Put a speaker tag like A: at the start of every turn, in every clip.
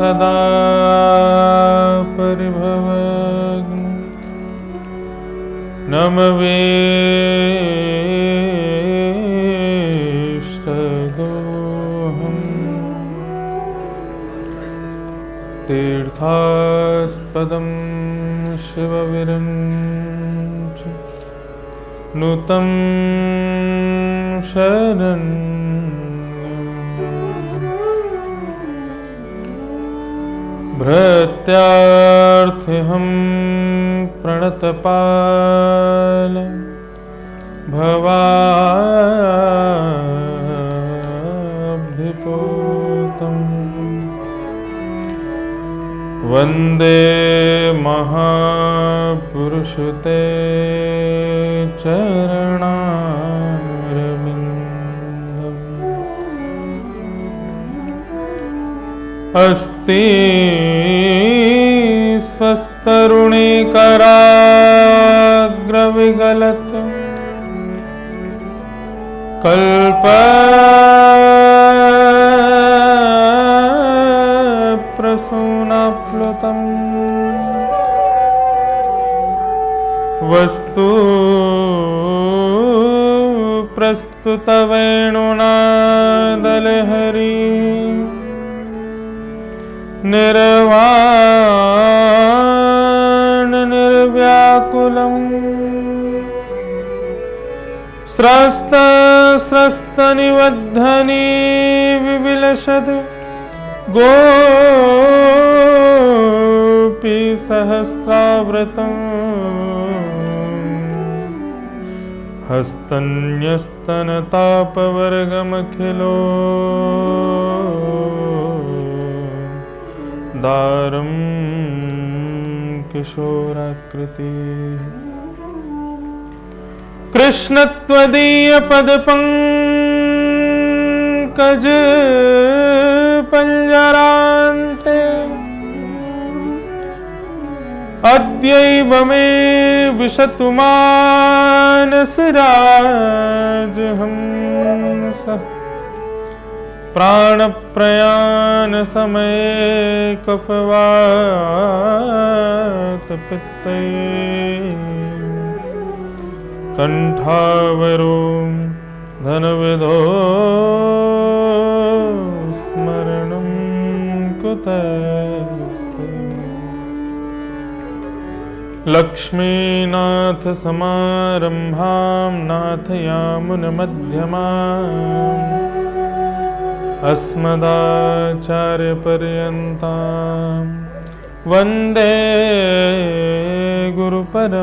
A: सदा परिभवग्न नमवेष्टदोहम् तीर्थास्पदं शिवविरञ्च नूतं शरण्यम् भृत्यार्थ्यहं प्रणतपाल भवाब्धिपोतम् वन्दे महापुरुषते चरणारविन्दम् अस्ति स्वस्तरुणीकराग्रविगलत् कल्पप्रसूनाप्लुतम् वस्तु प्रस्तुतवेणुनादलहरी निर्वाण निर्व्याकुलम् स्रस्तनिबद्धनी विविलसद् गोपी सहस्रावृतम् हस्तन्यस्तनतापवर्गमखिलो दारं किशोराकृति कृष्ण त्वदीय पदपङ्कज पंजरान्ते अद्यैव मे विशतु मानसराजहंसः प्राणप्रयाण समये कफवातपित्ते कंठावरो धनविदो स्मरणं कुतस्ते लक्ष्मीनाथ समारंभां नाथयामुनमध्यमाम् अस्मदाचार्यपर्यन्तां वन्दे गुरुपरम्पराम्।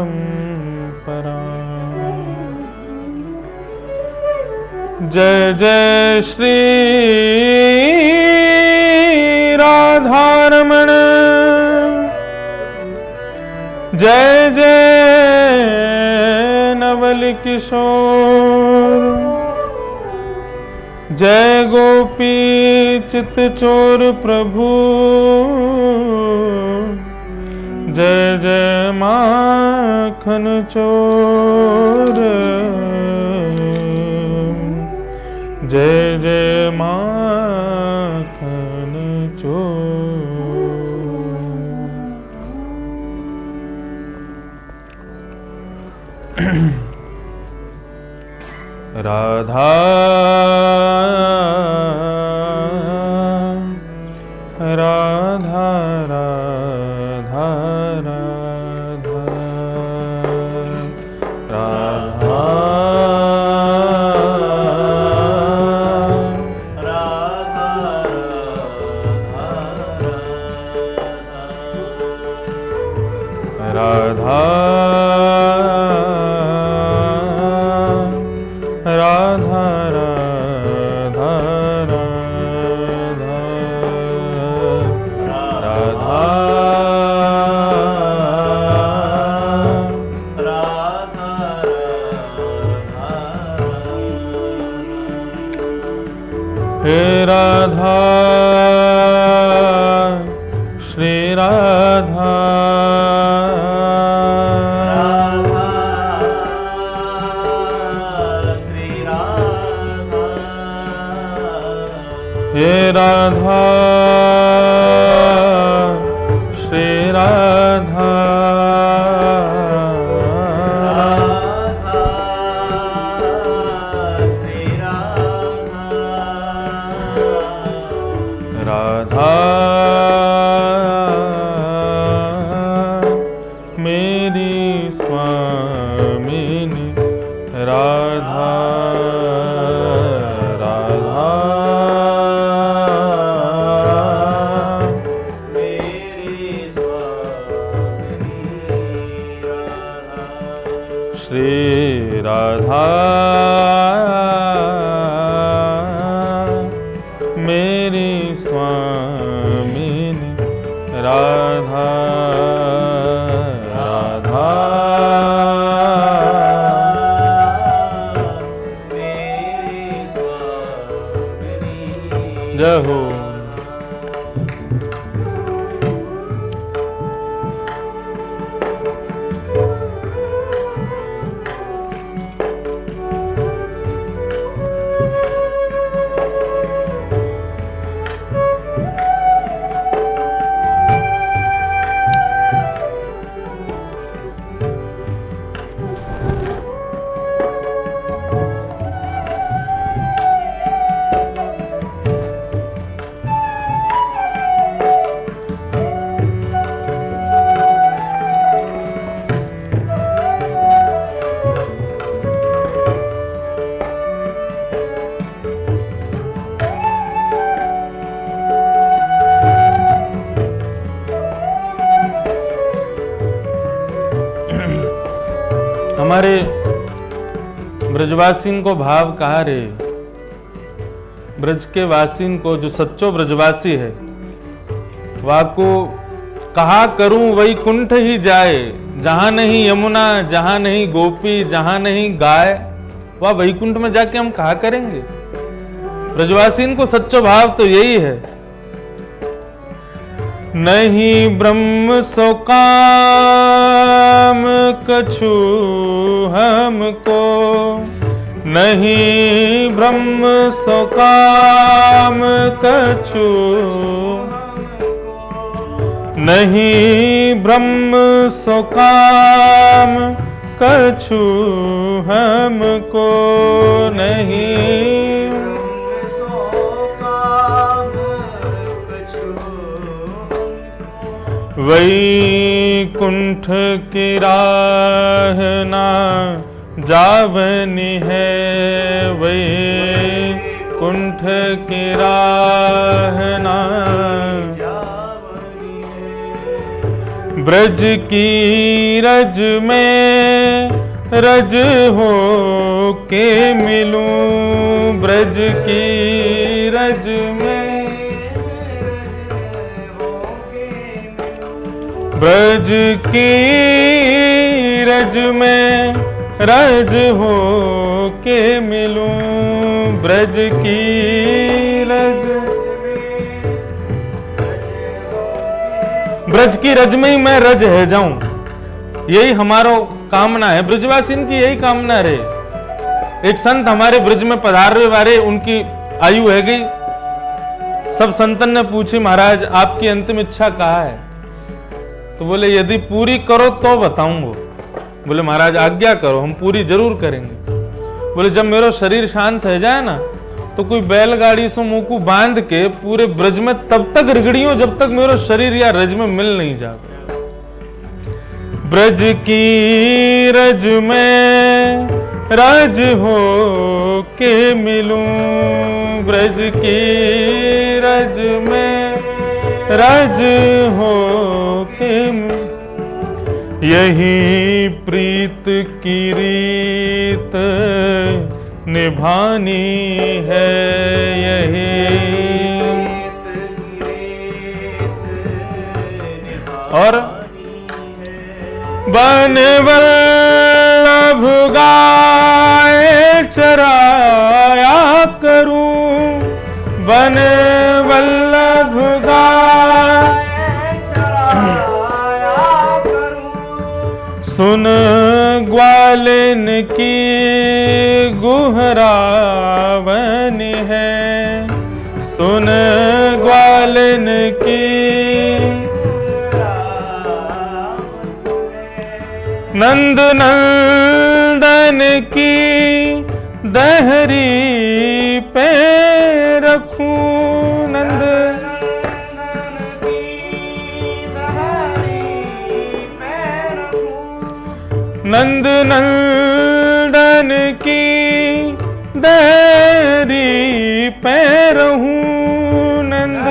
A: जय जय श्री राधारमण, जय जय नवल किशोर, जय गोपी चित चोर प्रभु, जय जय माखन चोर, जय जय माखन चोर। राधा राधा राधा राधा राधा राधा राधा राधा राधा हे राधा श्री राधा हे राधा राधा मेरी स्वामिनी राधा राधा
B: मेरी स्वामिनी राधा
A: श्री राधा मेरी स्वामिनी राधा राधा
B: मेरी स्वामिनी
A: जय हो। हमारे ब्रजवासीन को भाव कहा रे, ब्रज के वासीन को जो सच्चो ब्रजवासी है वाको कहा करूं वैकुंठ ही जाए, जहां नहीं यमुना जहां नहीं गोपी जहां नहीं गाय, वह वैकुंठ में जाके हम कहा करेंगे। ब्रजवासीन को सच्चो भाव तो यही है, नहीं ब्रह्म सो काम कछु हमको, नहीं ब्रह्म सो काम कछु, नहीं ब्रह्म सो काम कछु हमको, नहीं वैकुंठ की राह ना जावनी है, वैकुंठ की राह ना ब्रज की रज में रज हो के मिलूं, ब्रज की रज में ब्रज की रज में रज हो के मिलूं, ब्रज की रज, ब्रज की रज में ही मैं रज है जाऊं, यही हमारो कामना है। ब्रजवासीन की यही कामना रहे। एक संत हमारे ब्रज में पधारने वाले, उनकी आयु है गई, सब संतन ने पूछी महाराज आपकी अंतिम इच्छा कहाँ है, तो बोले यदि पूरी करो तो बताऊंगा। बोले महाराज आज्ञा करो, हम पूरी जरूर करेंगे। बोले जब मेरा शरीर शांत हो जाए ना तो कोई बैलगाड़ी से मुंह को बांध के पूरे ब्रज में तब तक रिगड़ियों जब तक मेरा शरीर या रज में मिल नहीं जाए। ब्रज की रज में रज हो के मिलूं, ब्रज की रज में रज हो के, यही प्रीत की रीत निभानी है, यही और बन वल्लभ गाय चराया करूं, बन वल्लभ गाय सुन ग्वालिन की गुहरावन है, सुन ग्वालिन की नंद नंदन की दहरी पे रखूं, नंद नंद नंदन की देहरी पैरहूं नंद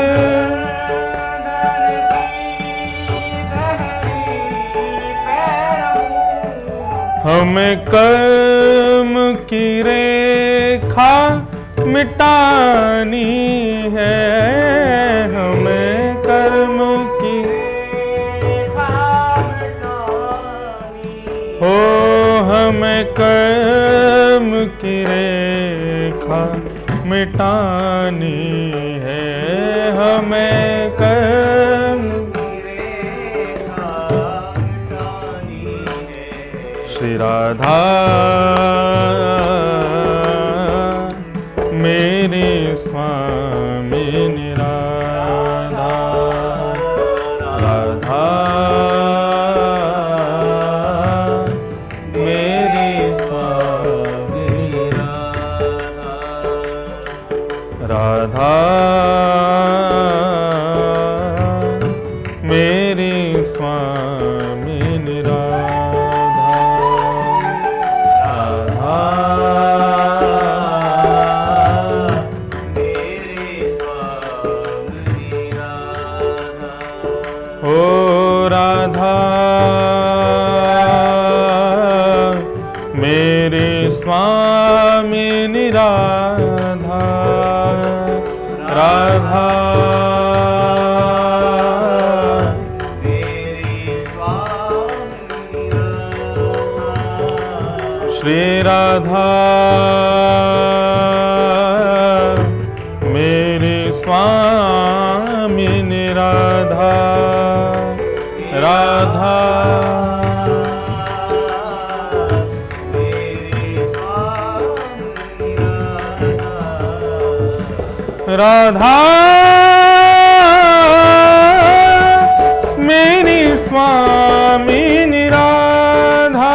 A: हमें कर्म की रेखा मिटानी है, हमें कर्म की हो, हमें कर्म की रेखा मिटानी है, हमें कर्म की रेखा मिटानी है। श्री राधा मेरे स्वामी राधा, राधा मेरे स्वामी राधा, राधा मेरे स्वामी राधा, राधा मेरे स्वामी राधा, राधा मेरे स्वामी राधा, श्री राधा मेरे स्वामी राधा, राधा मेरे स्वामी राधा, मेरी स्वामी राधा,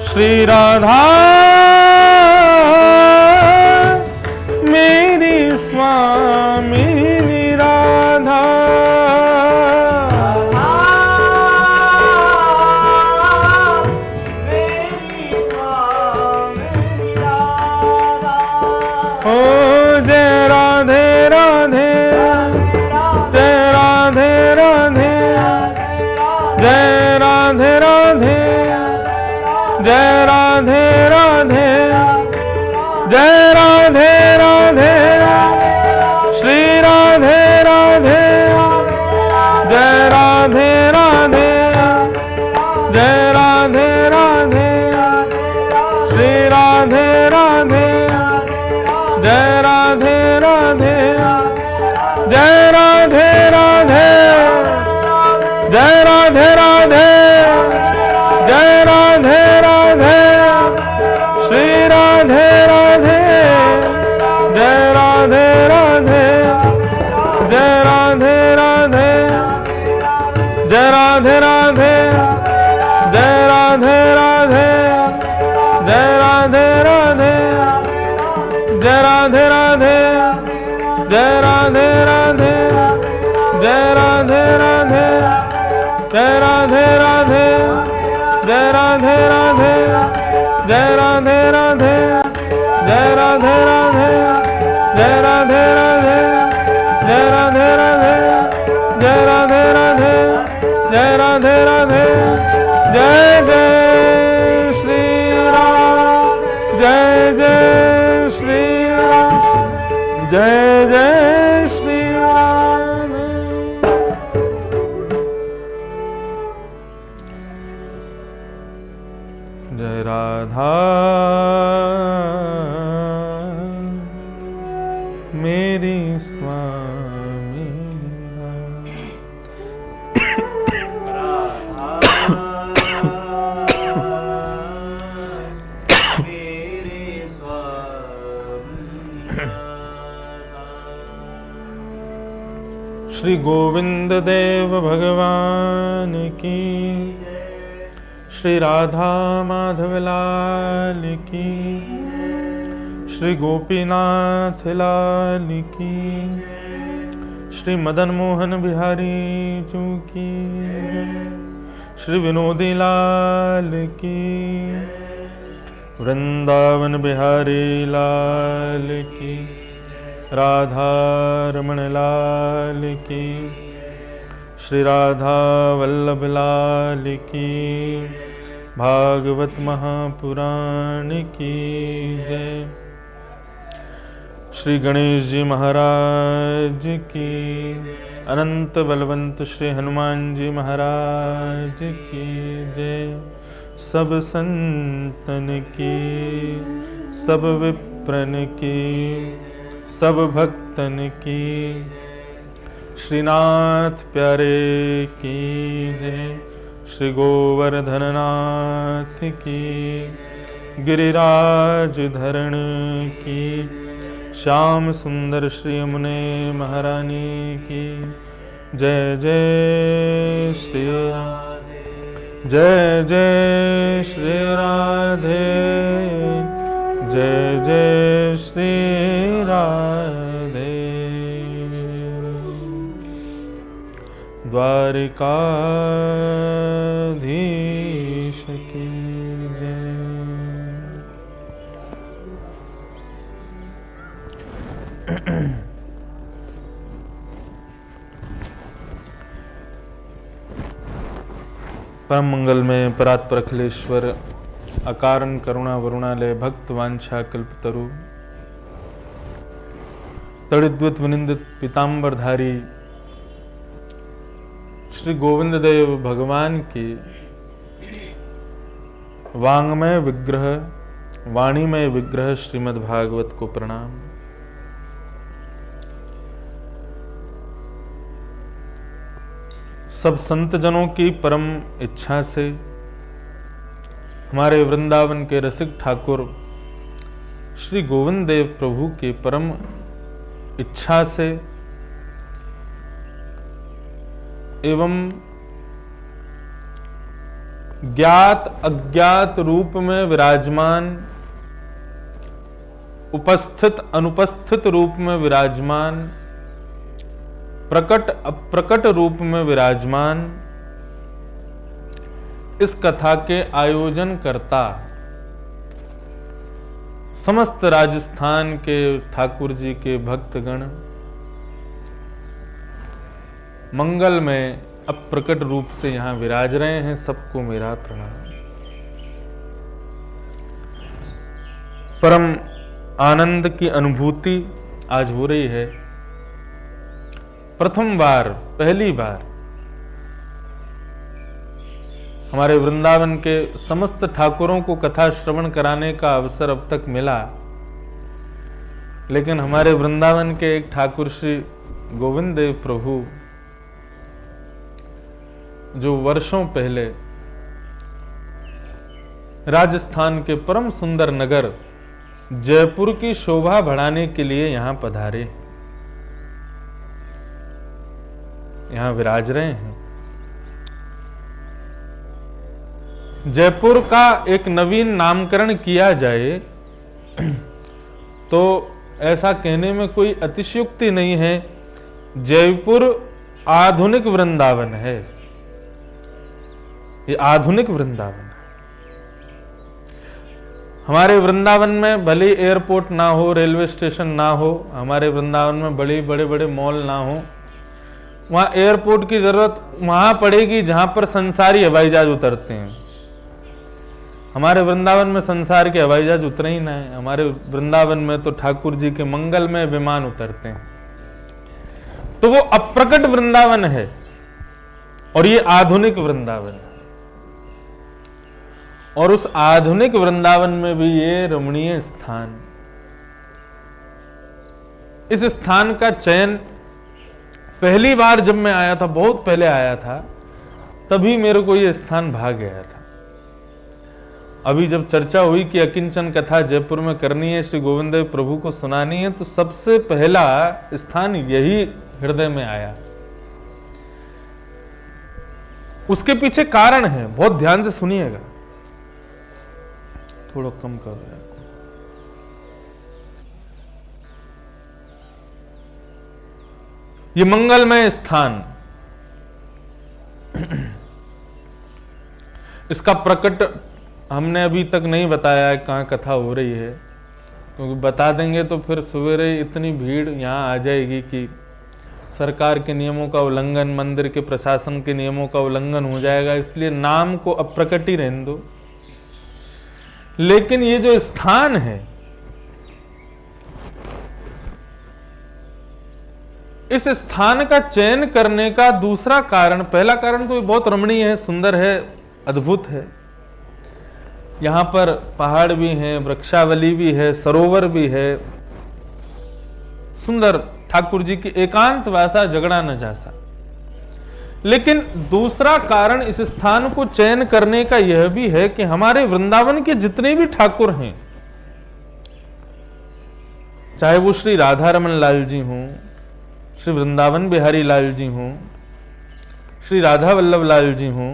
A: श्री राधा मेरी स्वामी राधा, मेरी स्वामी राधा, ओ जय राधे राधे, जय राधे राधे, जय राधे राधे, जय राधे राधे, जय राधे राधे, श्री राधे राधे, जय राधे राधे, जय राधे राधे, श्री राधे राधे, जय राधे राधे, जय राधे राधे, जय राधे राधे, जय राधे राधे, श्री राधे राधे, जय राधे राधे, जय राधे राधे, जय राधे राधे, जय राधे राधे, जय राधे राधे, जय राधे राधे, जय राधे राधे, जय राधे राधे, जय राधे राधे, जय राधे राधे, जय राधे राधे, जय राधे राधे, जय राधे राधे, जय राधे राधे, जय राधे राधे, जय राधे राधे, जय जय श्री राम, जय जय श्री राम, जय जय श्री राम। जय राधा मेरी स्वामी
B: मेरे स्वामी
A: श्री गोविंद देव भगवान की, श्री राधा माधव लाल की, श्री गोपीनाथ लाल की, श्री मदन मोहन बिहारी जी की, श्री विनोदी लाल की, वृंदावन बिहारी लाल की, राधा रमण लाल की, श्री राधा वल्लभ लाल की, भागवत महापुराण की जय। श्री गणेश जी महाराज की, अनंत बलवंत श्री हनुमान जी महाराज की जय। सब संतन की, सब विप्रन की, सब भक्तन की, श्रीनाथ प्यारे की जय। श्री गोवर्धन नाथ की, गिरिराज धरण की, श्याम सुंदर श्री यमुने महारानी की जय जय श्री राधे, जय जय श्री राधे, जय जय श्री राधे। द्वारिकाधीश की जय। परम मंगल में परात्पर अखिलेश्वर, अकारण करुणा वरुणालय, भक्त वांछा कल्पतरु, तड़िद्वत विनिंदित पीतांबरधारी श्री गोविंद देव भगवान की वांगमय विग्रह, वाणीमय विग्रह श्रीमद् भागवत को प्रणाम। सब संत जनों की परम इच्छा से हमारे वृंदावन के रसिक ठाकुर श्री गोविंद देव प्रभु के परम इच्छा से एवं ज्ञात अज्ञात रूप में विराजमान, उपस्थित अनुपस्थित रूप में विराजमान, प्रकट अप्रकट रूप में विराजमान इस कथा के आयोजन करता समस्त राजस्थान के ठाकुर जी के भक्तगण मंगल में अप्रकट रूप से यहां विराज रहे हैं। सबको मेरा प्रणाम। परम आनंद की अनुभूति आज हो रही है। प्रथम बार, पहली बार हमारे वृंदावन के समस्त ठाकुरों को कथा श्रवण कराने का अवसर अब तक मिला, लेकिन हमारे वृंदावन के एक ठाकुर श्री गोविंद देव प्रभु जो वर्षों पहले राजस्थान के परम सुंदर नगर जयपुर की शोभा बढ़ाने के लिए यहां पधारे, यहां विराज रहे हैं। जयपुर का एक नवीन नामकरण किया जाए तो ऐसा कहने में कोई अतिशयोक्ति नहीं है। जयपुर आधुनिक वृंदावन है, ये आधुनिक वृंदावन है। हमारे वृंदावन में भले एयरपोर्ट ना हो, रेलवे स्टेशन ना हो, हमारे वृंदावन में बड़े बड़े मॉल ना हो, वहां एयरपोर्ट की जरूरत वहां पड़ेगी जहां पर संसारी हवाई जहाज उतरते हैं। हमारे वृंदावन में संसार के हवाई जहाज उतरे ही ना है। हमारे वृंदावन में तो ठाकुर जी के मंगल में विमान उतरते हैं। तो वो अप्रकट वृंदावन है और ये आधुनिक वृंदावन है। और उस आधुनिक वृंदावन में भी ये रमणीय स्थान, इस स्थान का चयन पहली बार जब मैं आया था, बहुत पहले आया था, तभी मेरे को ये स्थान भा गया था। अभी जब चर्चा हुई कि अकिंचन कथा जयपुर में करनी है, श्री गोविंद देव प्रभु को सुनानी है, तो सबसे पहला स्थान यही हृदय में आया। उसके पीछे कारण है, बहुत ध्यान से सुनिएगा। थोड़ा कम कर रहा है। ये मंगलमय स्थान, इसका प्रकट हमने अभी तक नहीं बताया है कहाँ कथा हो रही है, क्योंकि बता देंगे तो फिर सवेरे इतनी भीड़ यहाँ आ जाएगी कि सरकार के नियमों का उल्लंघन, मंदिर के प्रशासन के नियमों का उल्लंघन हो जाएगा। इसलिए नाम को अप्रकट ही रहने दो। लेकिन ये जो स्थान है, इस स्थान का चयन करने का दूसरा कारण, पहला कारण तो ये बहुत रमणीय है, सुंदर है, अद्भुत है। यहां पर पहाड़ भी हैं, वृक्षावली भी है, सरोवर भी है, सुंदर ठाकुर जी की एकांत वासा, झगड़ा न जासा। लेकिन दूसरा कारण इस स्थान को चयन करने का यह भी है कि हमारे वृंदावन के जितने भी ठाकुर हैं, चाहे वो श्री राधा रमन लाल जी हों, श्री वृंदावन बिहारी लाल जी हों, श्री राधा वल्लभ लाल जी हों,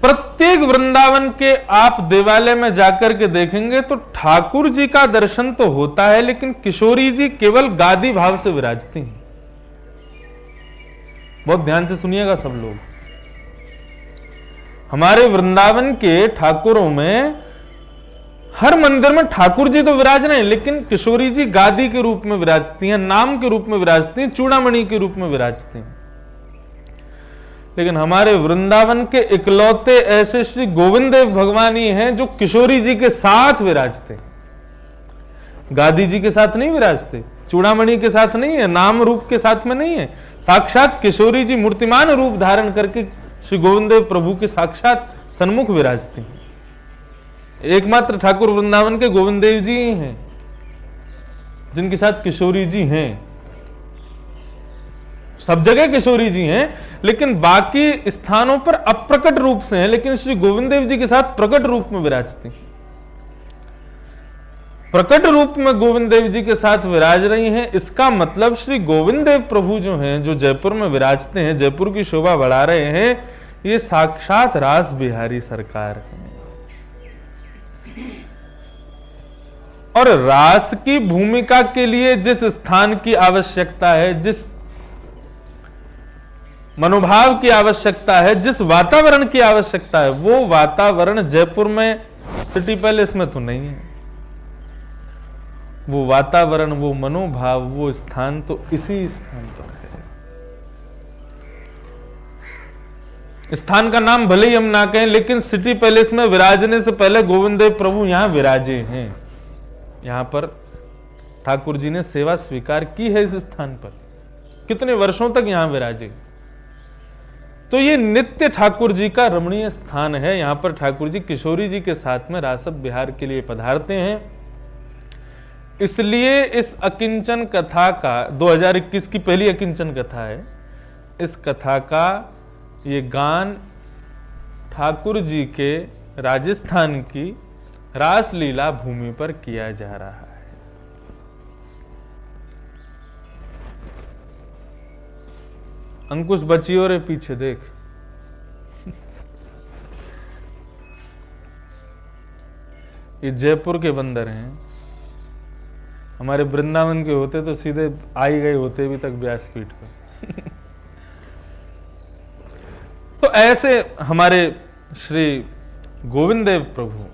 A: प्रत्येक वृंदावन के आप देवालय में जाकर के देखेंगे तो ठाकुर जी का दर्शन तो होता है, लेकिन किशोरी जी केवल गादी भाव से विराजती हैं। बहुत ध्यान से सुनिएगा सब लोग। हमारे वृंदावन के ठाकुरों में हर मंदिर में ठाकुर जी तो विराज रहे हैं, लेकिन किशोरी जी गादी के रूप में विराजती हैं, नाम के रूप में विराजती हैं, चूड़ामणि के रूप में विराजती हैं। लेकिन हमारे वृंदावन के इकलौते ऐसे श्री गोविंद देव भगवान ही हैं जो किशोरी जी के साथ विराजते, गादी जी के साथ नहीं विराजते, चूड़ामणि के साथ नहीं है, नाम रूप के साथ में नहीं है। साक्षात किशोरी जी मूर्तिमान रूप धारण करके श्री गोविंद देव प्रभु के साक्षात सन्मुख विराजते हैं। एकमात्र ठाकुर वृंदावन के गोविंद देव जी ही हैं जिनके साथ किशोरी जी हैं। सब जगह किशोरी जी हैं, लेकिन बाकी स्थानों पर अप्रकट रूप से हैं, लेकिन श्री गोविंद देव जी के साथ प्रकट रूप में विराजती। प्रकट रूप में गोविंद देव जी के साथ विराज रही हैं। इसका मतलब श्री गोविंद देव प्रभु जो हैं, जो जयपुर में विराजते हैं, जयपुर की शोभा बढ़ा रहे हैं, ये साक्षात रास बिहारी सरकार है। और रास की भूमिका के लिए जिस स्थान की आवश्यकता है, जिस मनोभाव की आवश्यकता है, जिस वातावरण की आवश्यकता है, वो वातावरण जयपुर में सिटी पैलेस में तो नहीं है। वो वातावरण, वो मनोभाव, वो स्थान तो इसी स्थान पर है। स्थान का नाम भले ही हम ना कहें, लेकिन सिटी पैलेस में विराजने से पहले गोविंद देव प्रभु यहां विराजे हैं। यहां पर ठाकुर जी ने सेवा स्वीकार की है। इस स्थान पर कितने वर्षों तक यहां विराजे। तो ये नित्य ठाकुर जी का रमणीय स्थान है। यहां पर ठाकुर जी किशोरी जी के साथ में रासप बिहार के लिए पधारते हैं। इसलिए इस अकिंचन कथा का 2021 की पहली अकिंचन कथा है। इस कथा का ये गान ठाकुर जी के राजस्थान की रासलीला भूमि पर किया जा रहा है। अंकुश बचियो रे पीछे देख। ये जयपुर के बंदर हैं। हमारे वृंदावन के होते तो सीधे आई गए होते भी तक व्यासपीठ पर। तो ऐसे हमारे श्री गोविंद देव प्रभु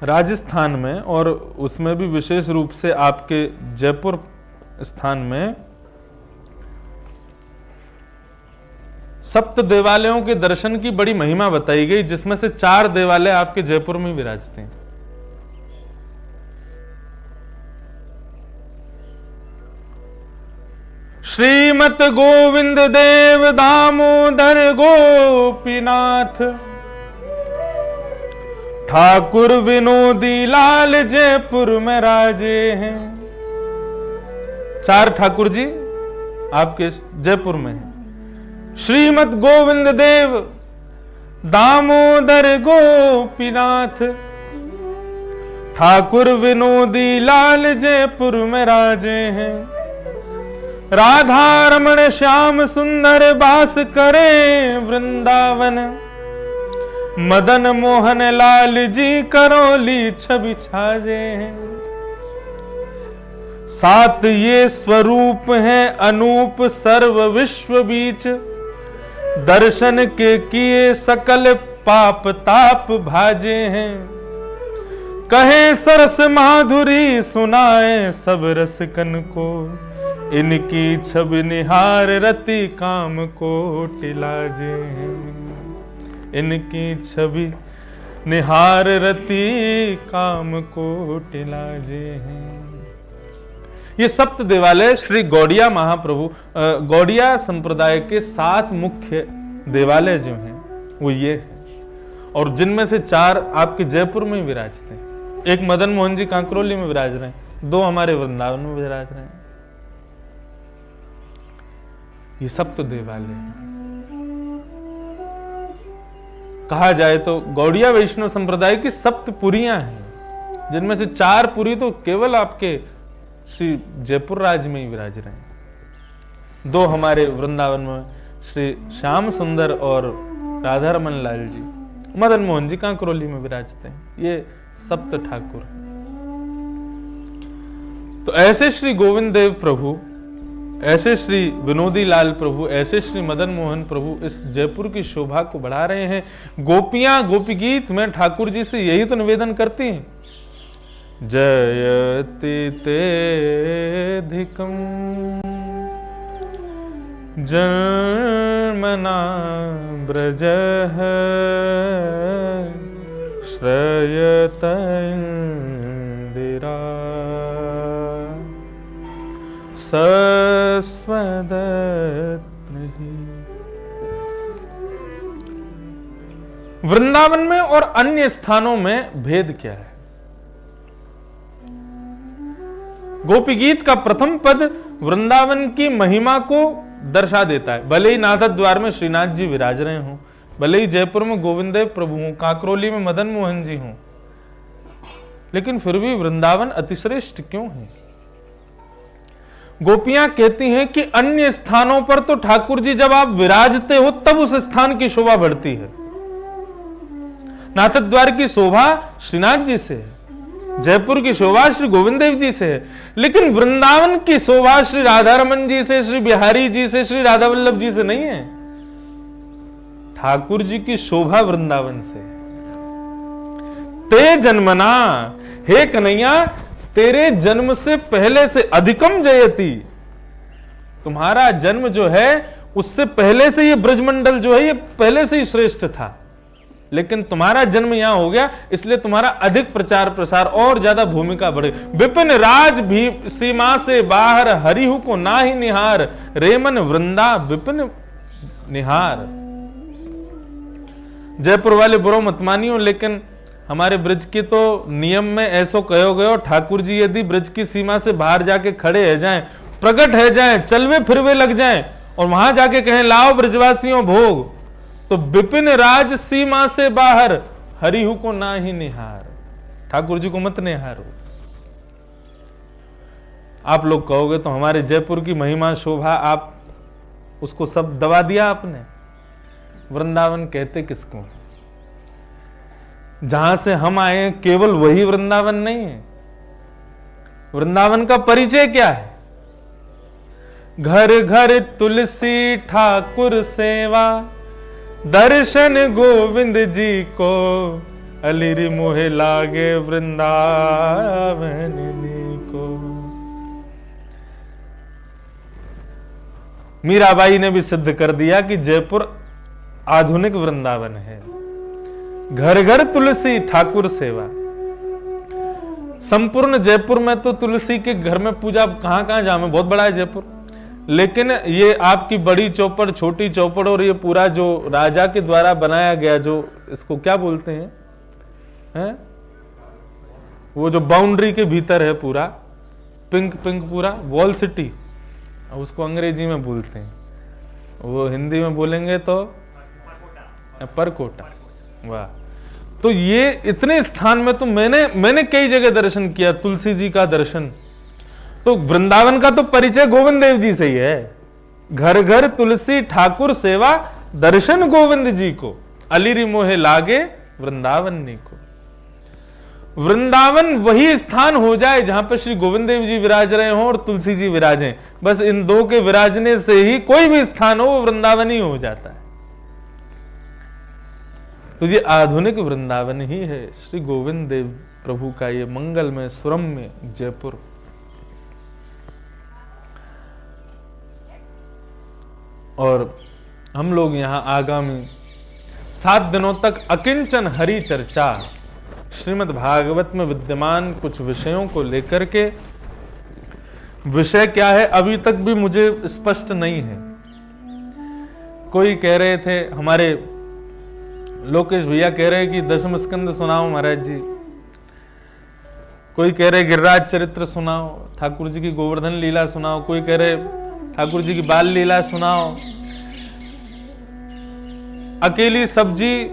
A: राजस्थान में, और उसमें भी विशेष रूप से आपके जयपुर स्थान में सप्त देवालयों के दर्शन की बड़ी महिमा बताई गई, जिसमें से 4 देवालय आपके जयपुर में विराजते हैं। श्रीमत गोविंद देव दामोदर गोपीनाथ ठाकुर विनोदी लाल जयपुर में राजे हैं। 4 ठाकुर जी आपके जयपुर में हैं। श्रीमत गोविंद देव दामोदर गोपीनाथ ठाकुर विनोदी लाल जयपुर में राजे हैं। राधा रमण श्याम सुंदर बास करे वृंदावन। मदन मोहन लाल जी करौली छवि छाजे हैं। सात ये स्वरूप हैं अनूप सर्व विश्व बीच, दर्शन के किए सकल पाप ताप भाजे हैं। कहे सरस माधुरी सुनाए सब रसिकन को, इनकी छवि निहार रति काम को टिलाजे हैं। इनकी छवि निहार रति काम को टिलाजे हैं। ये सप्त देवालय श्री गौड़िया महाप्रभु गौड़िया संप्रदाय के 7 मुख्य देवालय जो हैं वो ये हैं, और जिनमें से 4 आपके जयपुर में विराजते हैं। एक मदन मोहन जी कांकरोली में विराज रहे हैं, 2 हमारे वृंदावन में विराज रहे हैं। ये सप्त देवालय हैं। कहा जाए तो गौड़िया वैष्णव संप्रदाय की 7 पुरियां हैं, जिनमें से 4 पुरी तो केवल आपके श्री जयपुर राज्य में ही विराज रहे हैं। 2 हमारे वृंदावन में श्री श्याम सुंदर और राधा रमन लाल जी, मदन मोहन जी कांकरोली में विराजते हैं। ये सप्त ठाकुर। तो ऐसे श्री गोविंद देव प्रभु, ऐसे श्री विनोदी लाल प्रभु, ऐसे श्री मदन मोहन प्रभु इस जयपुर की शोभा को बढ़ा रहे हैं। गोपियां गोपी गीत में ठाकुर जी से यही तो निवेदन करती हैं, जयति तेधिकम जन्मना ब्रजः श्रयत इंदिरा सस्वदत्नि। वृंदावन में और अन्य स्थानों में भेद क्या है? गोपी गीत का प्रथम पद वृंदावन की महिमा को दर्शा देता है। भले ही नाथ द्वार में श्रीनाथ जी विराज रहे हों, भले ही जयपुर में गोविंद देव प्रभु हों, काकरोली में मदन मोहन जी हों, लेकिन फिर भी वृंदावन अतिश्रेष्ठ क्यों है? गोपियां कहती हैं कि अन्य स्थानों पर तो ठाकुर जी जब आप विराजते हो तब उस स्थान की शोभा बढ़ती है। नाथ द्वार की शोभा श्रीनाथ जी से है, जयपुर की शोभा श्री गोविंद देव जी से है, लेकिन वृंदावन की शोभा श्री राधा रमन जी से, श्री बिहारी जी से, श्री राधा वल्लभ जी से नहीं है। ठाकुर जी की शोभा वृंदावन से। ते जन्मना, हे कन्हैया तेरे जन्म से पहले से अधिकम जयति, तुम्हारा जन्म जो है उससे पहले से ये ब्रजमंडल जो है ये पहले से ही श्रेष्ठ था, लेकिन तुम्हारा जन्म यहां हो गया इसलिए तुम्हारा अधिक प्रचार प्रसार और ज्यादा भूमिका बढ़े। विपिन राज भी सीमा से बाहर, हरिहु को ना ही निहार, रेमन वृंदा विपिन निहार। जयपुर वाले बुरो मत मानियो, लेकिन हमारे ब्रज के तो नियम में ऐसो कहो गयो, ठाकुर जी यदि ब्रज की सीमा से बाहर जाके खड़े रह जाएं, प्रकट है जाएं, चलवे फिरवे लग जाएं और वहां जाके कहें लाओ ब्रजवासियों भोग, तो विपिन राज सीमा से बाहर, हरिहु को ना ही निहार, ठाकुर जी को मत निहारो। आप लोग कहोगे तो हमारे जयपुर की महिमा शोभा आप उसको सब दबा दिया आपने। वृंदावन कहते किसको? जहां से हम आए केवल वही वृंदावन नहीं है। वृंदावन का परिचय क्या है? घर घर तुलसी ठाकुर सेवा, दर्शन गोविंद जी को, अलिरि मोहे लागे वृंदावन को। मीराबाई ने भी सिद्ध कर दिया कि जयपुर आधुनिक वृंदावन है। घर घर तुलसी ठाकुर सेवा। संपूर्ण जयपुर में तो तुलसी के घर में पूजा कहां कहां जामे, बहुत बड़ा है जयपुर, लेकिन ये आपकी बड़ी चौपड़, छोटी चौपड़ और ये पूरा जो राजा के द्वारा बनाया गया, जो इसको क्या बोलते हैं, वो जो बाउंड्री के भीतर है पूरा पिंक पिंक पूरा वॉल सिटी, उसको अंग्रेजी में बोलते हैं, वो हिंदी में बोलेंगे तो परकोटा। वाह। तो ये इतने स्थान में तो मैंने कई जगह दर्शन किया, तुलसी जी का दर्शन। तो वृंदावन का तो परिचय गोविंद देव जी से ही है। घर घर तुलसी ठाकुर सेवा, दर्शन गोविंद जी को। अलिरि मोहे लागे वृंदावन को। वृंदावन वही स्थान हो जाए जहां पर श्री गोविंद देव जी विराज रहे हों और तुलसी जी विराजें, बस इन दो के विराजने से ही कोई भी स्थान हो वो वृंदावन ही हो जाता है। तो ये आधुनिक वृंदावन ही है श्री गोविंद देव प्रभु का ये मंगलमय सुरम्य जयपुर। और हम लोग यहां आगामी 7 दिनों तक अकिंचन हरि चर्चा श्रीमद् भागवत में विद्यमान कुछ विषयों को लेकर के, विषय क्या है अभी तक भी मुझे स्पष्ट नहीं है। कोई कह रहे थे, हमारे लोकेश भैया कह रहे कि दशम स्कंद सुनाओ महाराज जी, कोई कह रहे गिरिराज चरित्र सुनाओ, ठाकुर जी की गोवर्धन लीला सुनाओ, कोई कह रहे ठाकुर जी की बाल लीला सुनाओ। अकेली सब्जी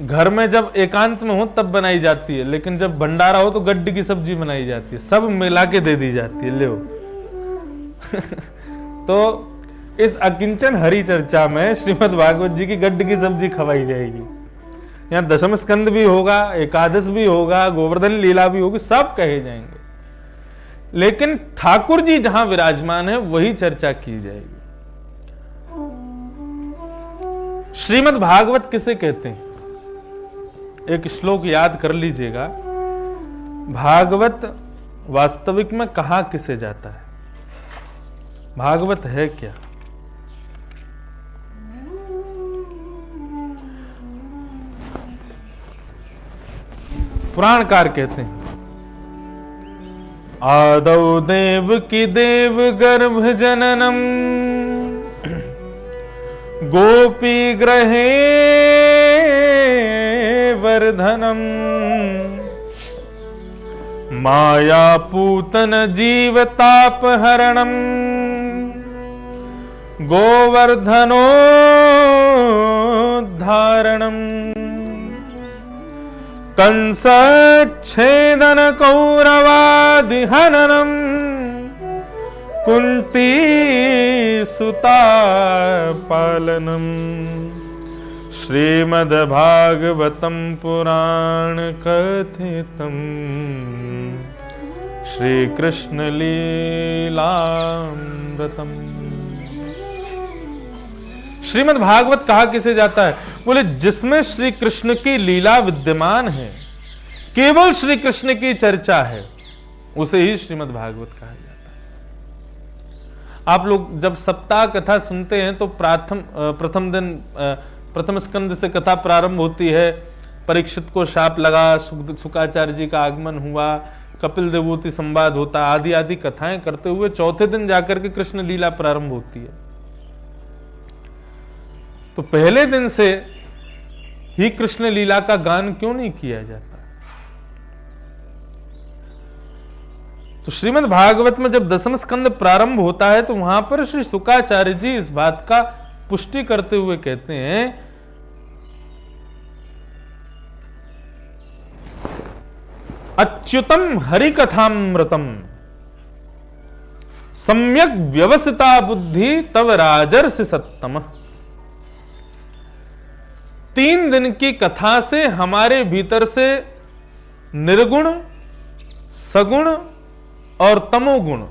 A: घर में जब एकांत में हो तब बनाई जाती है, लेकिन जब भंडारा हो तो गड्ढे की सब्जी बनाई जाती है, सब मिला के दे दी जाती है, ले तो इस अकिंचन हरि चर्चा में श्रीमद् भागवत जी की गड्ढे की सब्जी खवाई जाएगी। यहाँ दशम स्कंद भी होगा, एकादश भी होगा, गोवर्धन लीला भी होगी, सब कहे जाएंगे, लेकिन ठाकुर जी जहां विराजमान है वही चर्चा की जाएगी। श्रीमद् भागवत किसे कहते हैं? एक श्लोक याद कर लीजिएगा, भागवत वास्तविक में कहा किसे जाता है? भागवत है क्या? पुराणकार कहते हैं, आदौ देव की देव गर्भ जननम गोपी ग्रहे वर्धनम माया पूतन जीवताप हरणम गोवर्धनो धारणम कंस छेदन कौरवादि हननम कुंती सुता पालनम श्रीमद् भागवतम पुराण कथितम श्री कृष्ण लीलामृतम। श्रीमद् भागवत कहा किसे जाता है? बोले जिसमें श्री कृष्ण की लीला विद्यमान है, केवल श्री कृष्ण की चर्चा है, उसे ही श्रीमद् भागवत कहा जाता है। आप लोग जब सप्ताह कथा सुनते हैं तो प्रथम दिन प्रथम स्कंद से कथा प्रारंभ होती है। परीक्षित को शाप लगा, शुकाचार्य जी का आगमन हुआ, कपिल देवोती संवाद होता, आदि आदि कथाएं करते हुए चौथे दिन जाकर के कृष्ण लीला प्रारंभ होती है। तो पहले दिन से ही कृष्ण लीला का गान क्यों नहीं किया जाता? तो श्रीमद् भागवत में जब दशम स्कंद प्रारंभ होता है तो वहां पर श्री शुकाचार्य जी इस बात का पुष्टि करते हुए कहते हैं, अच्युतम हरिकथामृतम सम्यक व्यवस्थिता बुद्धि तव राजर्षि सत्तम। 3 दिन की कथा से हमारे भीतर से निर्गुण, सगुण और तमोगुण,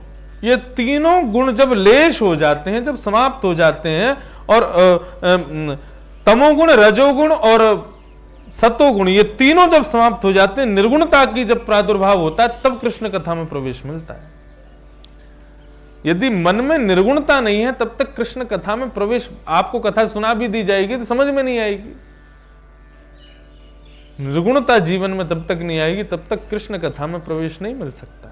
A: ये तीनों गुण जब लेश हो जाते हैं, जब समाप्त हो जाते हैं, और तमोगुण, रजोगुण और सतोगुण ये तीनों जब समाप्त हो जाते हैं, निर्गुणता की जब प्रादुर्भाव होता है, तब कृष्ण कथा में प्रवेश मिलता है। यदि मन में निर्गुणता नहीं है तब तक कृष्ण कथा में प्रवेश, आपको कथा सुना भी दी जाएगी तो समझ में नहीं आएगी। निर्गुणता जीवन में तब तक नहीं आएगी, तब तक कृष्ण कथा में प्रवेश नहीं मिल सकता।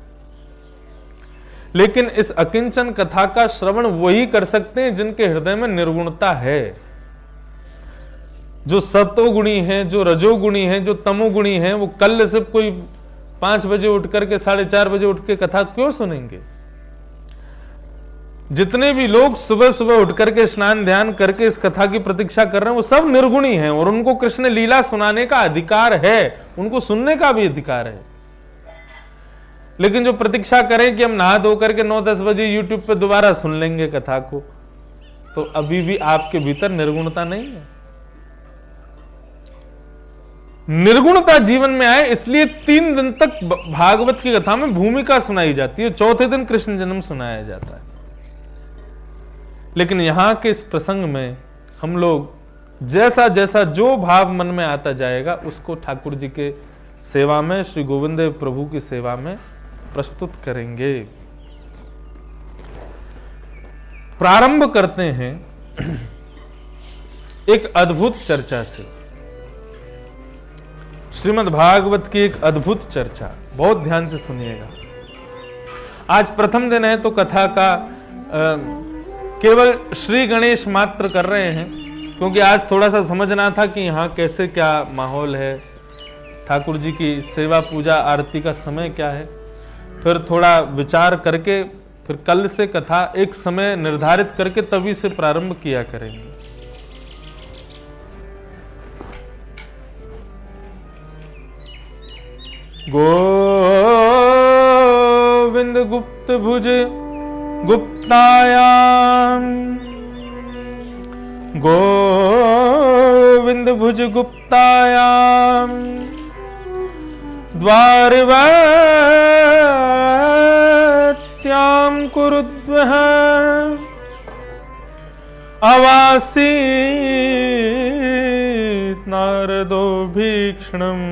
A: लेकिन इस अकिंचन कथा का श्रवण वही कर सकते हैं जिनके हृदय में निर्गुणता है। जो सतोगुणी है, जो रजोगुणी है, जो तमोगुणी है, वो कल से कोई 5 बजे उठ करके 4:30 बजे उठ के कथा क्यों सुनेंगे? जितने भी लोग सुबह सुबह उठ करके स्नान ध्यान करके इस कथा की प्रतीक्षा कर रहे हैं, वो सब निर्गुणी हैं और उनको कृष्ण लीला सुनाने का अधिकार है, उनको सुनने का भी अधिकार है। लेकिन जो प्रतीक्षा करें कि हम नहा धो करके 9-10 बजे यूट्यूब पे दोबारा सुन लेंगे कथा को, तो अभी भी आपके भीतर निर्गुणता नहीं है। निर्गुणता जीवन में आए, इसलिए 3 दिन तक भागवत की कथा में भूमिका सुनाई जाती है, चौथे दिन कृष्ण जन्म सुनाया जाता है। लेकिन यहां के इस प्रसंग में हम लोग जैसा जैसा जो भाव मन में आता जाएगा उसको ठाकुर जी के सेवा में, श्री गोविंद देव प्रभु की सेवा में प्रस्तुत करेंगे। प्रारंभ करते हैं एक अद्भुत चर्चा से, श्रीमद् भागवत की एक अद्भुत चर्चा, बहुत ध्यान से सुनिएगा। आज प्रथम दिन है तो कथा का केवल श्री गणेश मात्र कर रहे हैं, क्योंकि आज थोड़ा सा समझना था कि यहाँ कैसे क्या माहौल है, ठाकुर जी की सेवा पूजा आरती का समय क्या है। फिर थोड़ा विचार करके फिर कल से कथा एक समय निर्धारित करके तभी से प्रारंभ किया करेंगे। गोविंद गुप्त भुज गुप्तायाम, गोविंद भुज गुप्तायाम, द्वारवत्याम कुरुद्वः, अवासीत् नारदो भीक्षणम्,